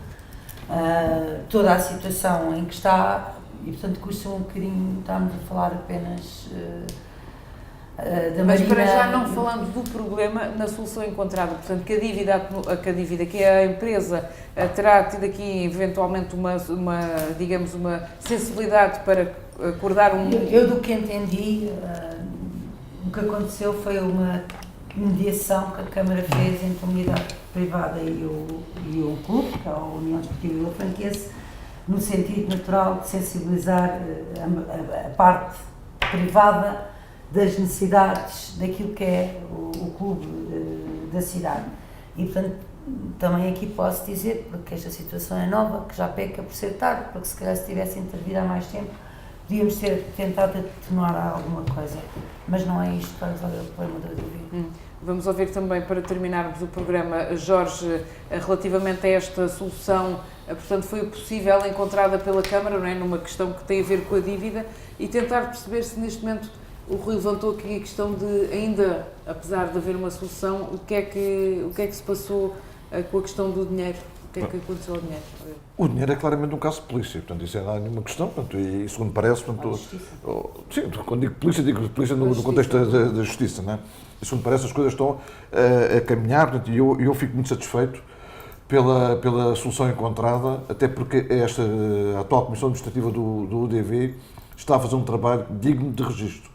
Toda a situação em que está, e portanto custa um bocadinho, estamos a falar apenas da Marina. Mas para já não falando do problema na solução encontrada, portanto que a dívida que a empresa terá tido aqui eventualmente uma sensibilidade para acordar Eu do que entendi, o que aconteceu foi uma mediação que a Câmara fez entre a comunidade privada e o clube, que é a União Desportiva Vilafranquense, no sentido natural de sensibilizar a parte privada das necessidades daquilo que é o clube da cidade. E, portanto, também aqui posso dizer, porque esta situação é nova, que já peca por ser tarde, porque se calhar se tivesse intervido há mais tempo, podíamos ter tentado atenuar alguma coisa. Mas não é isto para resolver o problema da dívida. Vamos ouvir também, para terminarmos o programa, Jorge, relativamente a esta solução, portanto, foi possível, encontrada pela Câmara, não é? Numa questão que tem a ver com a dívida, e tentar perceber se neste momento o Rui levantou aqui a questão de, ainda, apesar de haver uma solução, o que é que se passou com a questão do dinheiro? O que é que aconteceu ao dinheiro? O dinheiro é claramente um caso de polícia, portanto, isso não é nenhuma questão, portanto, e segundo parece, portanto, sim, quando digo polícia no contexto da justiça, não é? E segundo parece, as coisas estão a caminhar, portanto, e eu fico muito satisfeito pela solução encontrada, até porque a atual Comissão Administrativa do UDV está a fazer um trabalho digno de registro,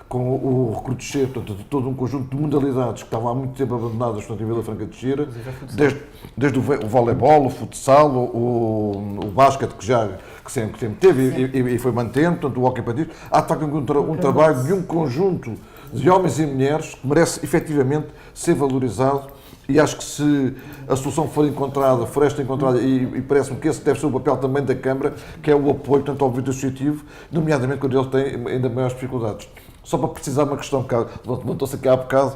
com o recrudescer, portanto, de todo um conjunto de modalidades que estavam há muito tempo abandonadas, portanto, em Vila Franca de Xira, desde o voleibol, o futsal, o basquete, que sempre teve e foi mantendo, portanto, o hóquei patins. Há, de facto, um trabalho de um conjunto de homens e mulheres que merece, efetivamente, ser valorizado, e acho que se a solução for esta encontrada, e parece-me que esse deve ser o papel também da Câmara, que é o apoio, tanto ao movimento associativo, nomeadamente quando ele tem ainda maiores dificuldades. Só para precisar uma questão que levantou-se aqui há bocado,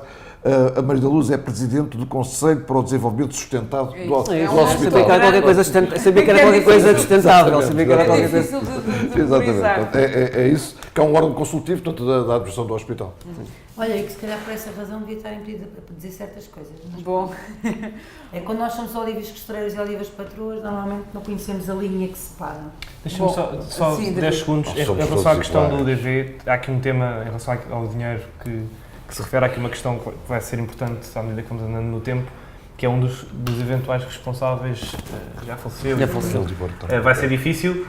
a Maria da Luz é Presidente do Conselho para o Desenvolvimento Sustentado do Hospital. Sabia que era qualquer coisa sustentável. Sabia que era qualquer coisa. Exatamente. É isso, que é um órgão consultivo, portanto, da administração do hospital. Olha, e que se calhar por essa razão devia estar impedido a dizer certas coisas. Mas Bom, é quando nós somos olivas costureiras e olivas patroas, normalmente não conhecemos a linha que separa. Deixa-me só sim, 10 segundos. Em relação à questão do UDV, há aqui um tema em relação ao dinheiro que se refere aqui a uma questão que vai ser importante à medida que vamos andando no tempo, que é um dos eventuais responsáveis, já faleceu. Vai ser difícil.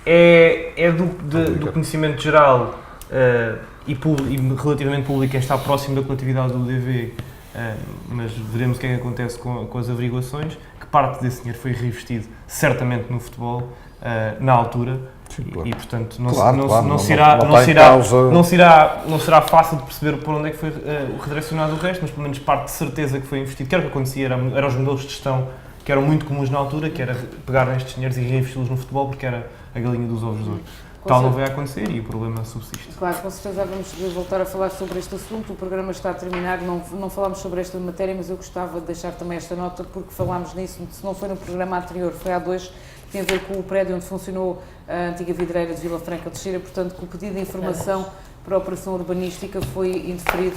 É do conhecimento geral e relativamente público quem está próximo da coletividade do UDV, mas veremos o que é que acontece com as averiguações, que parte desse dinheiro foi reinvestido certamente no futebol na altura. Sim, claro. E portanto não será fácil de perceber por onde é que foi redirecionado o resto, mas pelo menos parte de certeza que foi investido, que era o que acontecia, eram os modelos de gestão que eram muito comuns na altura, que era pegar nestes dinheiros e reinvesti-los no futebol, porque era a galinha dos ovos de ouro. Tal não vai acontecer e o problema subsiste. Claro, com certeza vamos voltar a falar sobre este assunto. O programa está a terminar, não falámos sobre esta matéria, mas eu gostava de deixar também esta nota, porque falámos nisso, se não foi no programa anterior, foi há 2, tem a ver com o prédio onde funcionou a antiga vidreira de Vila Franca de Xira, portanto, que o pedido de informação para a operação urbanística foi indeferido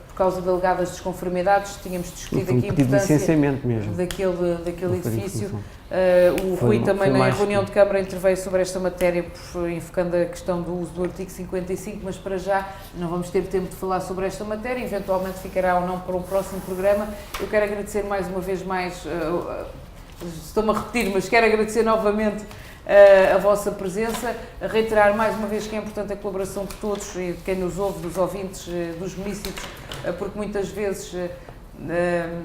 por causa de alegadas desconformidades. Tínhamos discutido aqui a importância daquele edifício. O Rui também na reunião de Câmara interveio sobre esta matéria, enfocando a questão do uso do artigo 55, mas para já não vamos ter tempo de falar sobre esta matéria, eventualmente ficará ou não para um próximo programa. Eu quero agradecer mais uma vez estou-me a repetir, mas quero agradecer novamente a vossa presença, a reiterar mais uma vez que é importante a colaboração de todos e de quem nos ouve, dos ouvintes, dos munícipes, porque muitas vezes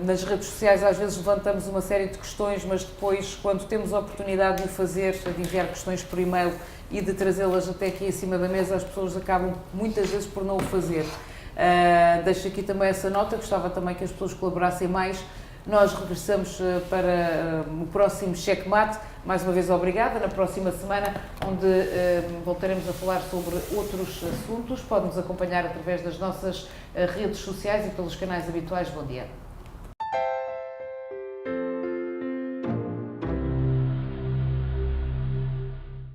nas redes sociais às vezes levantamos uma série de questões, mas depois, quando temos a oportunidade de o fazer, de enviar questões por e-mail e de trazê-las até aqui em cima da mesa, as pessoas acabam muitas vezes por não o fazer. Deixo aqui também essa nota, gostava também que as pessoas colaborassem mais. Nós regressamos para o próximo Checkmate. Mais uma vez, obrigada. Na próxima semana, onde voltaremos a falar sobre outros assuntos. Pode-nos acompanhar através das nossas redes sociais e pelos canais habituais. Bom dia.